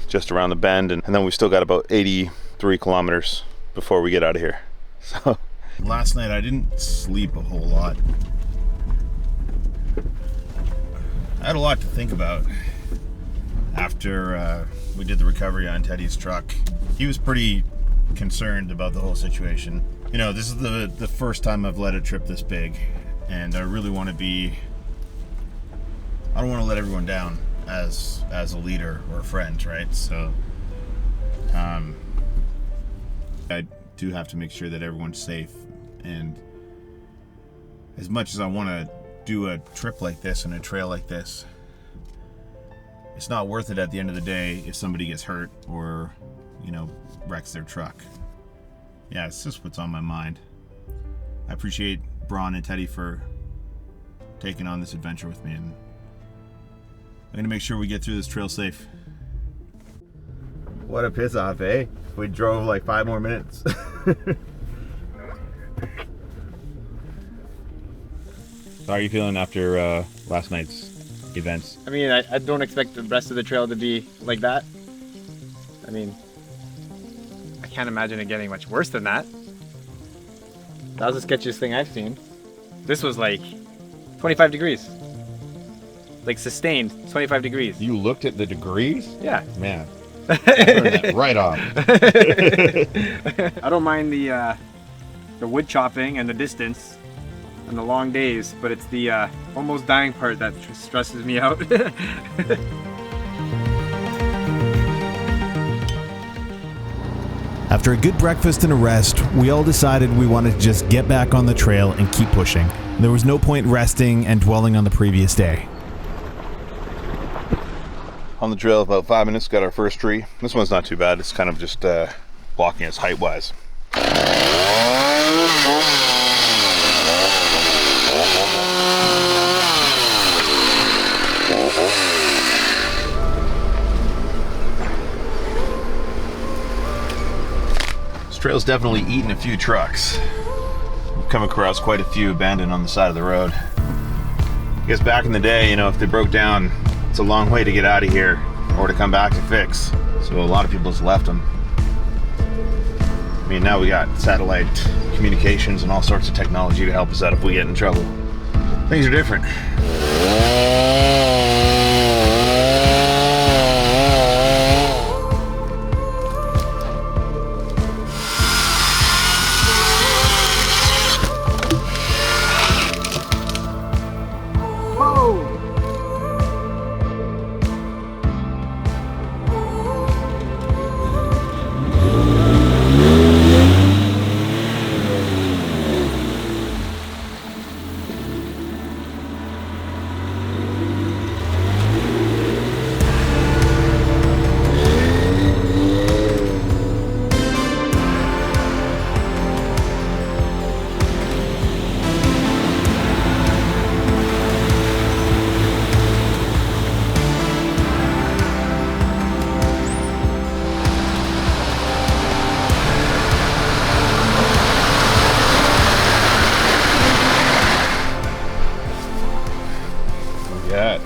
just around the bend, and then we've still got about 83 kilometers before we get out of here. So last night I didn't sleep a whole lot. I had a lot to think about after we did the recovery on Teddy's truck. He was pretty concerned about the whole situation. You know, this is the first time I've led a trip this big, and I really want to be, I don't want to let everyone down as a leader or a friend, right? So I do have to make sure that everyone's safe, and as much as I want to do a trip like this and a trail like this, it's not worth it at the end of the day if somebody gets hurt or, you know, wrecks their truck. Yeah, it's just what's on my mind. I appreciate Braun and Teddy for taking on this adventure with me, and I'm gonna make sure we get through this trail safe. what a piss off, eh? We drove like 5 more minutes. How are you feeling after last night's events? I mean, I don't expect the rest of the trail to be like that. I mean, I can't imagine it getting much worse than that. That was the sketchiest thing I've seen. This was like 25 degrees. Like sustained 25 degrees. You looked at the degrees? Yeah. Man, turn that right off. I don't mind the wood chopping and the distance and the long days, but it's the almost dying part that stresses me out. After a good breakfast and a rest, we all decided we wanted to just get back on the trail and keep pushing. There was no point resting and dwelling on the previous day. On the trail, about 5 minutes, got our first tree. This one's not too bad. It's kind of just blocking us height-wise. This trail's definitely eaten a few trucks. We've come across quite a few abandoned on the side of the road. I guess back in the day, you know, if they broke down, it's a long way to get out of here or to come back to fix. So a lot of people just left them. I mean, now we got satellite communications and all sorts of technology to help us out if we get in trouble. Things are different.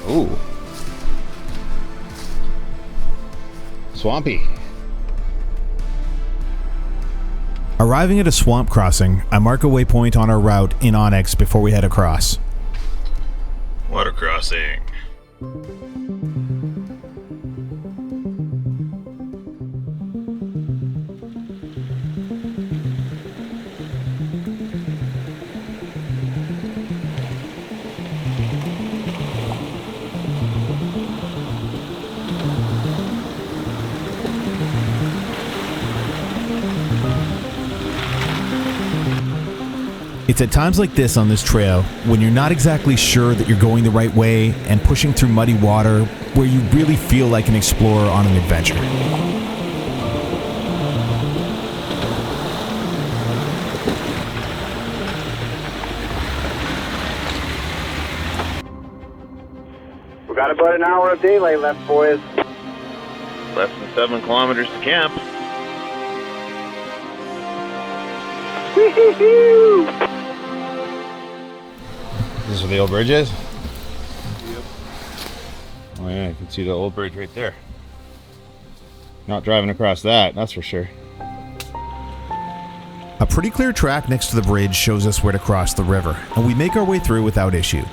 Ooh. Swampy. Arriving at a swamp crossing, I mark a waypoint on our route in Onyx before we head across. Water crossing. It's at times like this on this trail, when you're not exactly sure that you're going the right way and pushing through muddy water, where you really feel like an explorer on an adventure. We got about an hour of daylight left, boys. Less than 7 kilometers to camp. This is where the old bridge is? Yep. Oh yeah, I can see the old bridge right there. Not driving across that, that's for sure. A pretty clear track next to the bridge shows us where to cross the river, and we make our way through without issue.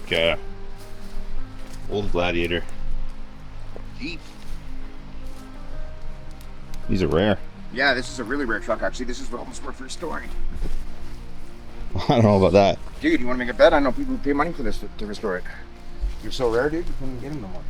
Okay. Old Gladiator. Jeep. These are rare. Yeah, this is a really rare truck, actually. This is almost worth restoring. I don't know about that. Dude, you want to make a bet? I know people who pay money for this to restore it. You're so rare, dude, you couldn't get them no more.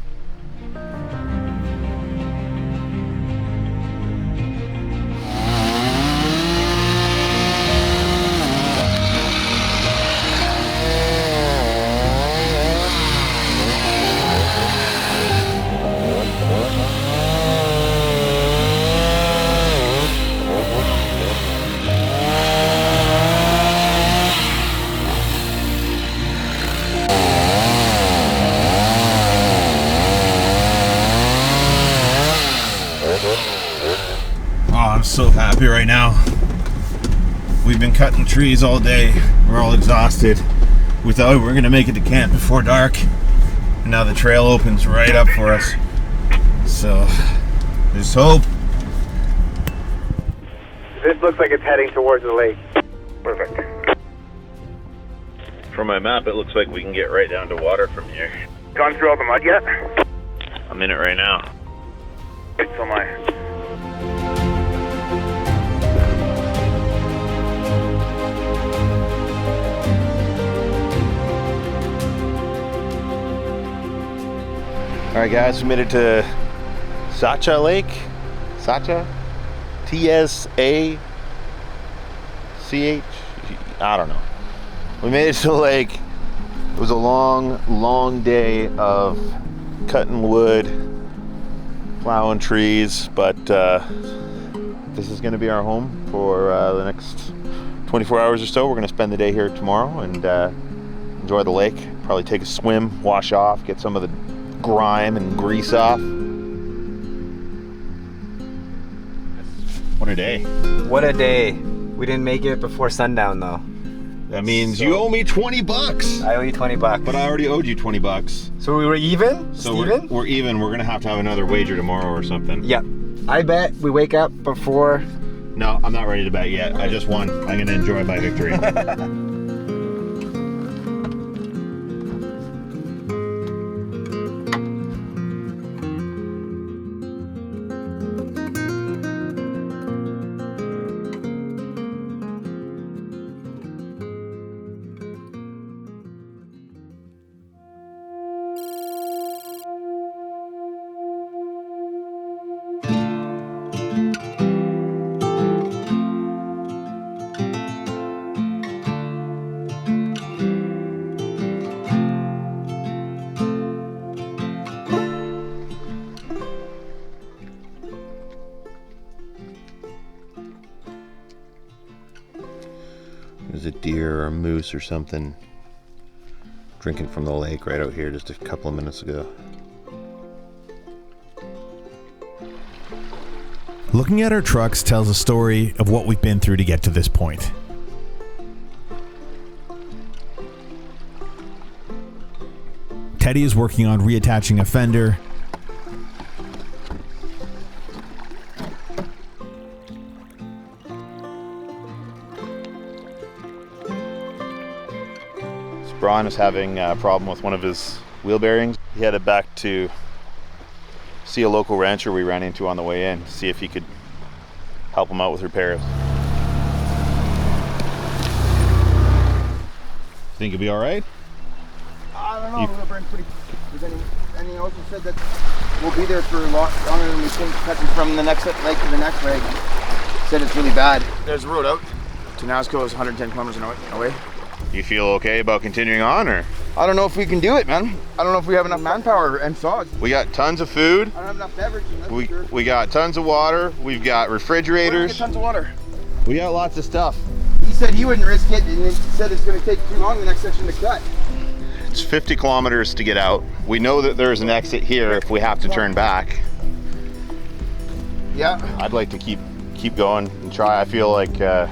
I'm so happy right now. We've been cutting trees all day. We're all exhausted. We thought we were gonna make it to camp before dark, and now the trail opens right up for us. So there's hope. This looks like it's heading towards the lake. Perfect. From my map, it looks like we can get right down to water from here. Gone through all the mud yet? I'm in it right now. So am I. All right, guys, we made it to Sacha Lake. Sacha? T-S-A-C-H? I don't know. We made it to the lake. It was a long, long day of cutting wood, plowing trees, but this is gonna be our home for the next 24 hours or so. We're gonna spend the day here tomorrow and enjoy the lake. Probably take a swim, wash off, get some of the grime and grease off. What a day. What a day. We didn't make it before sundown though. That means you owe me 20 bucks. I owe you 20 bucks. But I already owed you 20 bucks. So we were even? So Steven? we're even. We're gonna have to have another wager tomorrow or something. Yeah. I bet we wake up before. No, I'm not ready to bet yet. I just won. I'm gonna enjoy my victory. There's a deer or a moose or something drinking from the lake right out here just a couple of minutes ago. Looking at our trucks tells a story of what we've been through to get to this point. Teddy is working on reattaching a fender. Braun is having a problem with one of his wheel bearings. He headed back to see a local rancher we ran into on the way in, see if he could help him out with repairs. Think you'll be all right? I don't know. We're pretty. And he also said that we'll be there for a lot longer than we think, cutting from the next leg to the next leg. Said it's really bad. There's a road out to Nazco, is 110 kilometers away. You feel okay about continuing on, or? I don't know if we can do it, man. I don't know if we have enough manpower and saws. We got tons of food. I don't have enough beverage. We got tons of water. We've got refrigerators. Get tons of water. We got lots of stuff. He said he wouldn't risk it, and he said it's going to take too long the next section to cut. It's 50 kilometers to get out. We know that there's an exit here if we have to turn back. Yeah. I'd like to keep going and try. I feel like by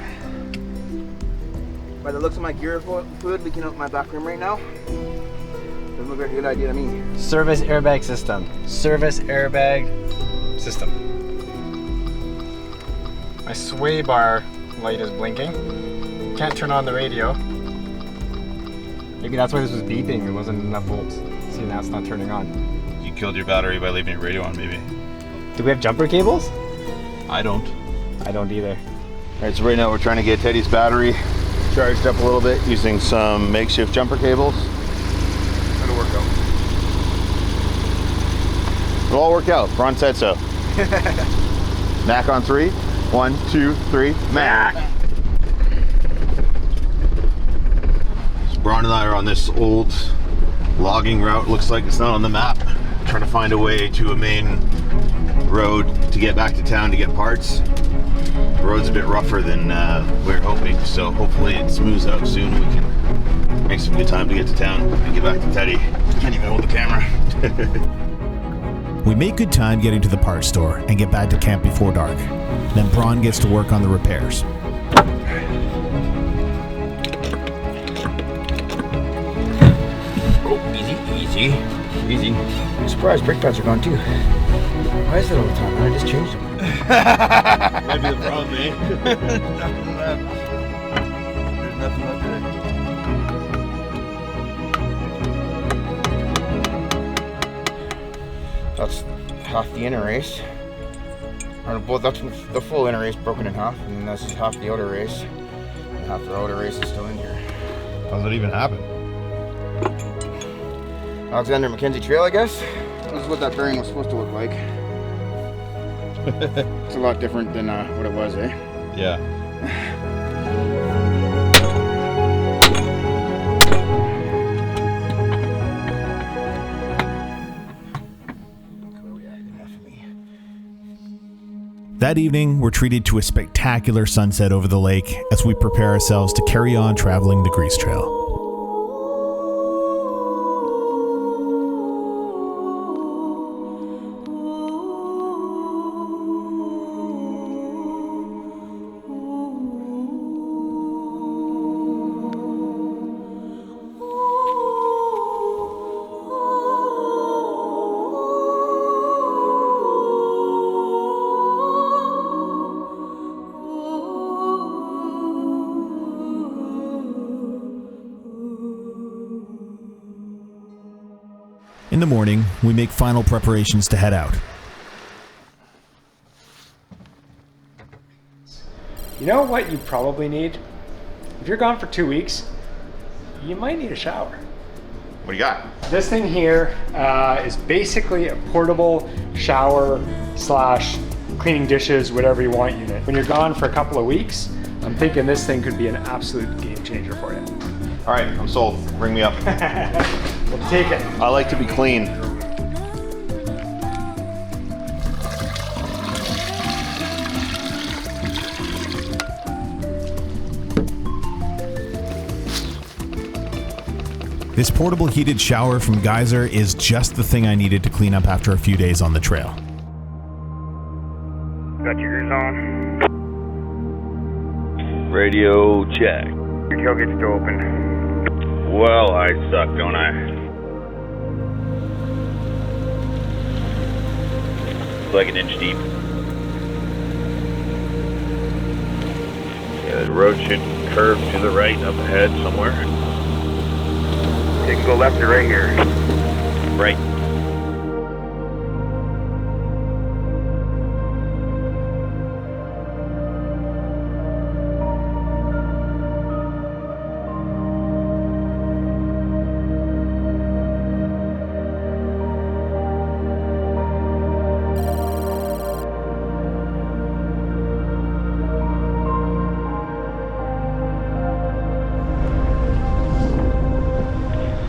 the looks of my gear fluid leaking out my back rim right now, doesn't look like a good idea to me. Service airbag system. Service airbag system. My sway bar light is blinking. Can't turn on the radio. Maybe that's why this was beeping. There wasn't enough volts. See, now it's not turning on. you killed your battery by leaving your radio on, maybe. Do we have jumper cables? I don't. I don't either. All right, so right now we're trying to get Teddy's battery charged up a little bit using some makeshift jumper cables. That'll work out. It'll all work out. Ron said so. Mac on 3. 1, 2, 3. Mac! So Brian and I are on this old logging route. Looks like it's not on the map. Trying to find a way to a main road to get back to town to get parts. The road's a bit rougher than we were hoping, so hopefully it smooths out soon and we can make some good time to get to town and get back to Teddy. Can't even hold the camera. We make good time getting to the parts store and get back to camp before dark. Then Braun gets to work on the repairs. Oh, easy. I'm surprised brake pads are gone too. Why is that all the time? I just changed them. Might be the problem, eh? There's nothing left there. That's half the inner race. Well, that's the full inner race broken in half, and then that's half the outer race. And half the outer race is still in here. How does that even happen? Alexander Mackenzie Trail, I guess. This is what that bearing was supposed to look like. It's a lot different than what it was, eh? Yeah. That evening, we're treated to a spectacular sunset over the lake as we prepare ourselves to carry on traveling the Grease Trail. In the morning, we make final preparations to head out. You know what you probably need? If you're gone for 2 weeks, you might need a shower. What do you got? This thing here is basically a portable shower / cleaning dishes, whatever you want unit. When you're gone for a couple of weeks, I'm thinking this thing could be an absolute game changer for you. All right, I'm sold. Bring me up. We'll take it. I like to be clean. This portable heated shower from Geyser is just the thing I needed to clean up after a few days on the trail. Got your ears on? Radio check. Your tailgate's still open. Well, I suck, don't I? like an inch deep. Yeah, the road should curve to the right up ahead somewhere. You can go left or right here. Right.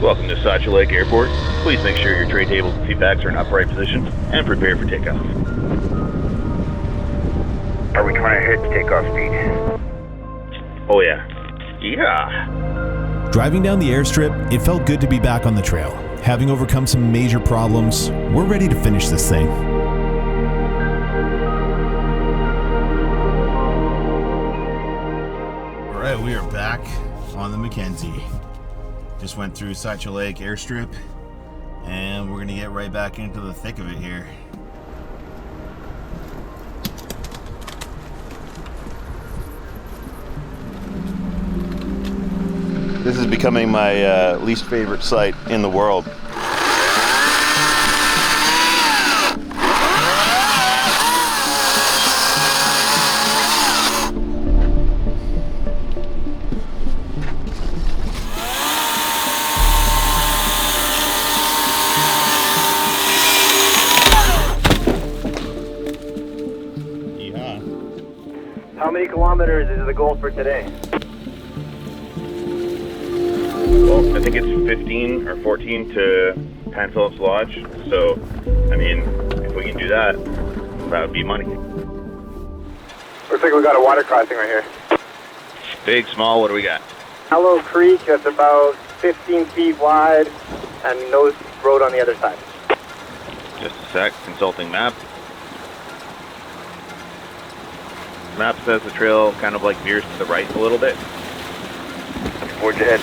Welcome to Sacha Lake Airport. Please make sure your tray tables and seat backs are in upright position and prepare for takeoff. Are we trying to hit takeoff speed? Oh yeah. Yeah. Driving down the airstrip, it felt good to be back on the trail. Having overcome some major problems, we're ready to finish this thing. All right, we are back on the Mackenzie. Just went through Sacha Lake airstrip, and we're gonna get right back into the thick of it here. This is becoming my least favorite site in the world. How many kilometers is the goal for today? Well, I think it's 15 or 14 to Pan Phillips Lodge. So, I mean, if we can do that, that would be money. Looks like we got a water crossing right here. Big, small, what do we got? Hallow Creek, that's about 15 feet wide, and Nose Road on the other side. Just a sec, consulting map. Map says the trail kind of like veers to the right a little bit. Forge ahead.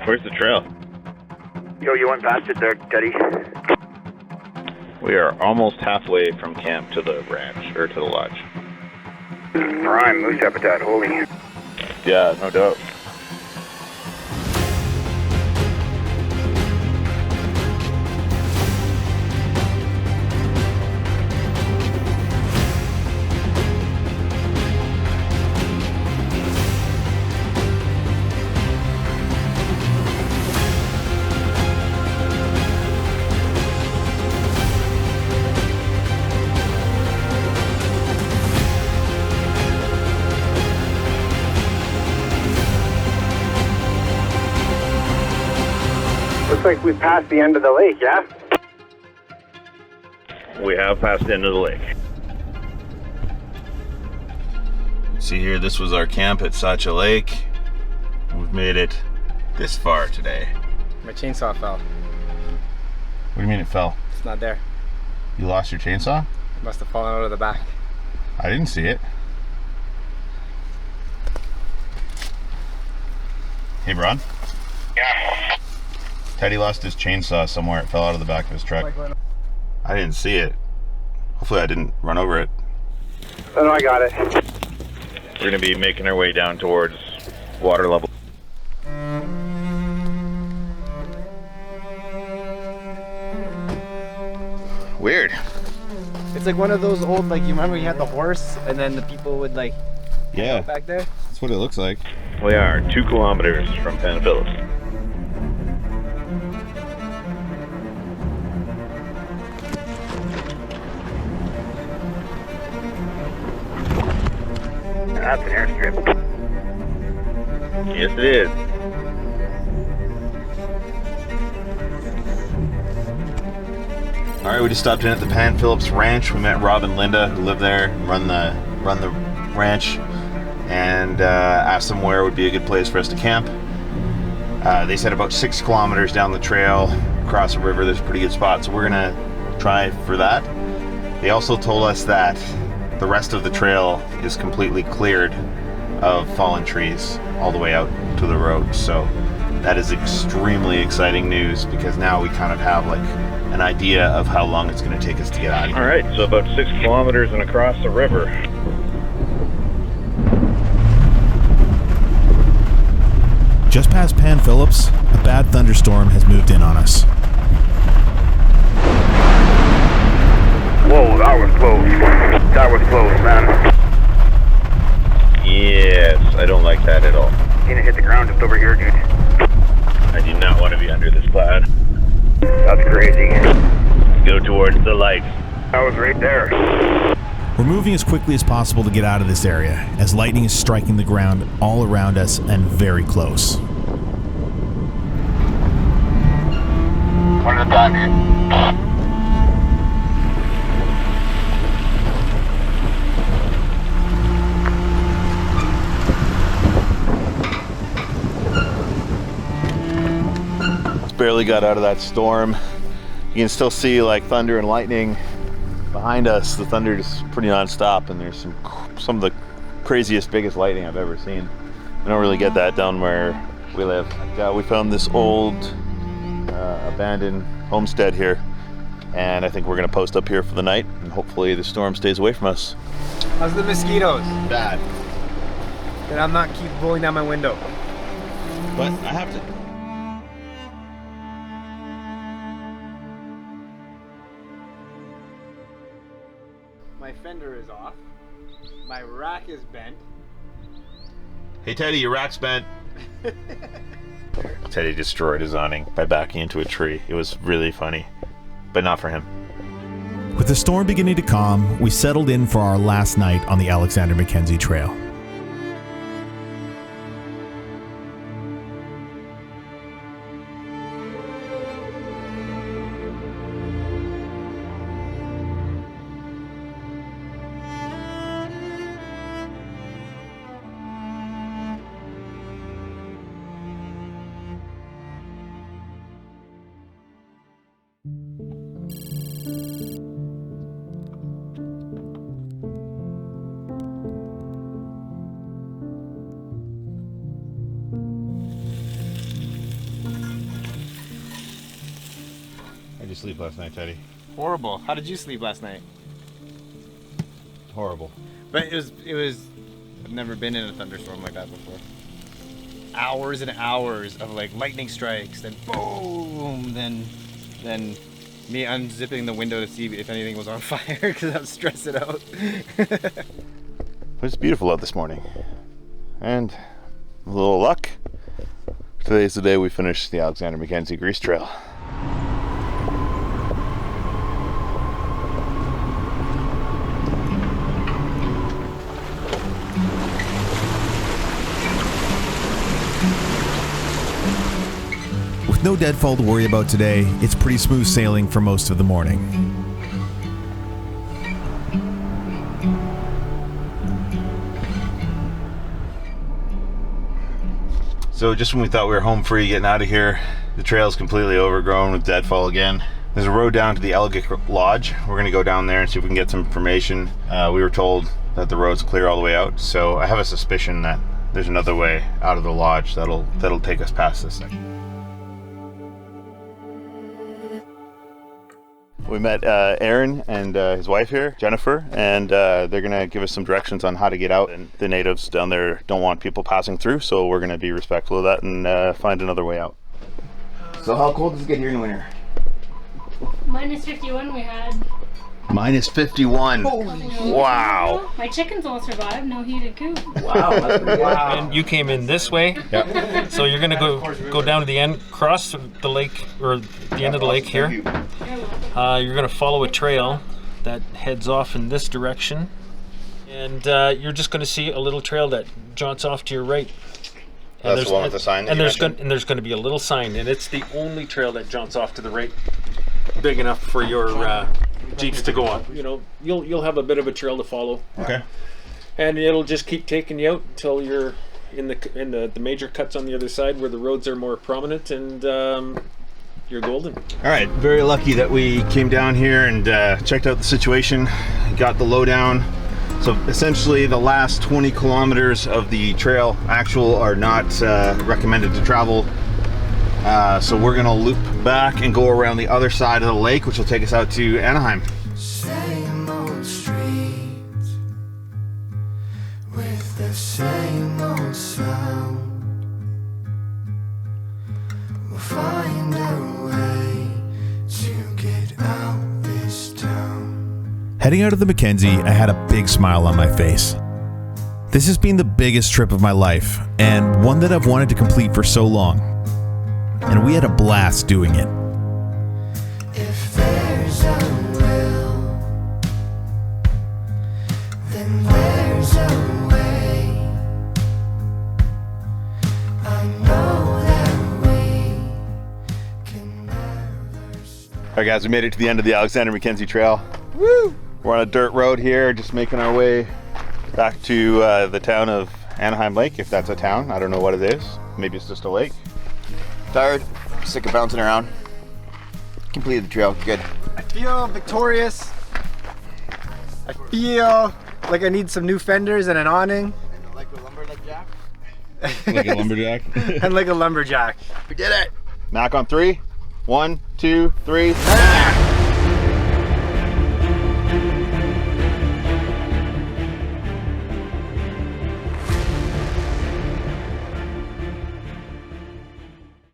Where's the trail? Yo, you went past it there, Teddy. We are almost halfway from camp to the ranch, or to the lodge. Prime moose habitat, holy. Yeah, no doubt. Looks like we've passed the end of the lake, yeah? We have passed the end of the lake. See here, this was our camp at Sacha Lake. We've made it this far today. My chainsaw fell. What do you mean it fell? It's not there. You lost your chainsaw? It must have fallen out of the back. I didn't see it. Hey, Bron? Yeah. Teddy lost his chainsaw somewhere. It fell out of the back of his truck. I didn't see it. Hopefully I didn't run over it. Oh no, I got it. We're going to be making our way down towards water level. Weird. It's like one of those old, like, you remember you had the horse and then the people would like Yeah, back there? that's what it looks like. We are 2 kilometers from Pan Phillips. That's an airstrip. Yes, it is. All right, we just stopped in at the Pan Phillips Ranch. We met Rob and Linda, who live there, and run the ranch, and asked them where would be a good place for us to camp. They said about 6 kilometers down the trail, across the river, there's a pretty good spot, so we're gonna try for that. They also told us that the rest of the trail is completely cleared of fallen trees all the way out to the road, so that is extremely exciting news, because now we kind of have like an idea of how long it's going to take us to get out of here. All right, so about 6 kilometers and across the river. Just past Pan Phillips, a bad thunderstorm has moved in on us. Whoa, that was close. That was close, man. Yes, I don't like that at all. Gonna hit the ground just over here, dude. I do not want to be under this cloud. That's crazy. Go towards the light. That was right there. We're moving as quickly as possible to get out of this area, as lightning is striking the ground all around us and very close. What is the time, dude? Barely got out of that storm. You can still see like thunder and lightning behind us. The thunder is pretty non-stop, and there's some of the craziest, biggest lightning I've ever seen. We don't really get that down where we live. We found this old abandoned homestead here, and I think we're gonna post up here for the night, and hopefully the storm stays away from us. How's the mosquitoes? Bad. Then I'm not keep rolling down my window. But I have to. My fender is off. My rack is bent. Hey Teddy, your rack's bent. Teddy destroyed his awning by backing into a tree. It was really funny, but not for him. With the storm beginning to calm, we settled in for our last night on the Alexander Mackenzie Trail. How'd you sleep last night, Teddy? Horrible. How did you sleep last night? Horrible. But it was, I've never been in a thunderstorm like that before. Hours and hours of like lightning strikes, then boom, then me unzipping the window to see if anything was on fire because I was stressing out. But it's beautiful out this morning. And a little luck, today's the day we finish the Alexander Mackenzie Grease Trail. With no deadfall to worry about today, it's pretty smooth sailing for most of the morning. So just when we thought we were home free getting out of here, the trail's completely overgrown with deadfall again. There's a road down to the Elegant Lodge. We're gonna go down there and see if we can get some information. We were told that the road's clear all the way out, so I have a suspicion that there's another way out of the lodge that'll take us past this thing. We met Aaron and his wife here, Jennifer, and they're gonna give us some directions on how to get out. And the natives down there don't want people passing through, so we're gonna be respectful of that and find another way out. So how cold does it get here in the winter? Minus 51 we had. Minus 51. Wow. My chickens all survived, no heated coop. Wow. Wow. And you came in this way. Yep. So you're gonna go down to the end, cross the lake, or the end of the lake here. You're gonna follow a trail that heads off in this direction. And you're just gonna see a little trail that jaunts off to your right. And That's the one with the sign that and you there's going to be a little sign, and it's the only trail that jaunts off to the right. big enough for your Jeeps to go on. You know, you'll have a bit of a trail to follow. Okay. And it'll just keep taking you out until you're in the major cuts on the other side where the roads are more prominent, and you're golden. All right, very lucky that we came down here and checked out the situation, got the lowdown. So essentially the last 20 kilometers of the trail actual are not recommended to travel. So we're gonna loop back and go around the other side of the lake, which will take us out to Anaheim. Same old streets with the same old sound. We'll find a way to get out this town. Heading out of the Mackenzie, I had a big smile on my face. This has been the biggest trip of my life, and one that I've wanted to complete for so long. And we had a blast doing it. If there's a will, then there's a way. I know that we can never stop. All right, guys, we made it to the end of the Alexander Mackenzie Trail. Woo! We're on a dirt road here, just making our way back to the town of Anaheim Lake, if that's a town. I don't know what it is. Maybe it's just a lake. Tired, sick of bouncing around. Completed the trail, good. I feel victorious. I feel like I need some new fenders and an awning. And like a lumberjack. Like a lumberjack. And like a lumberjack. We did it. Knock on 3. 1, 2, 3.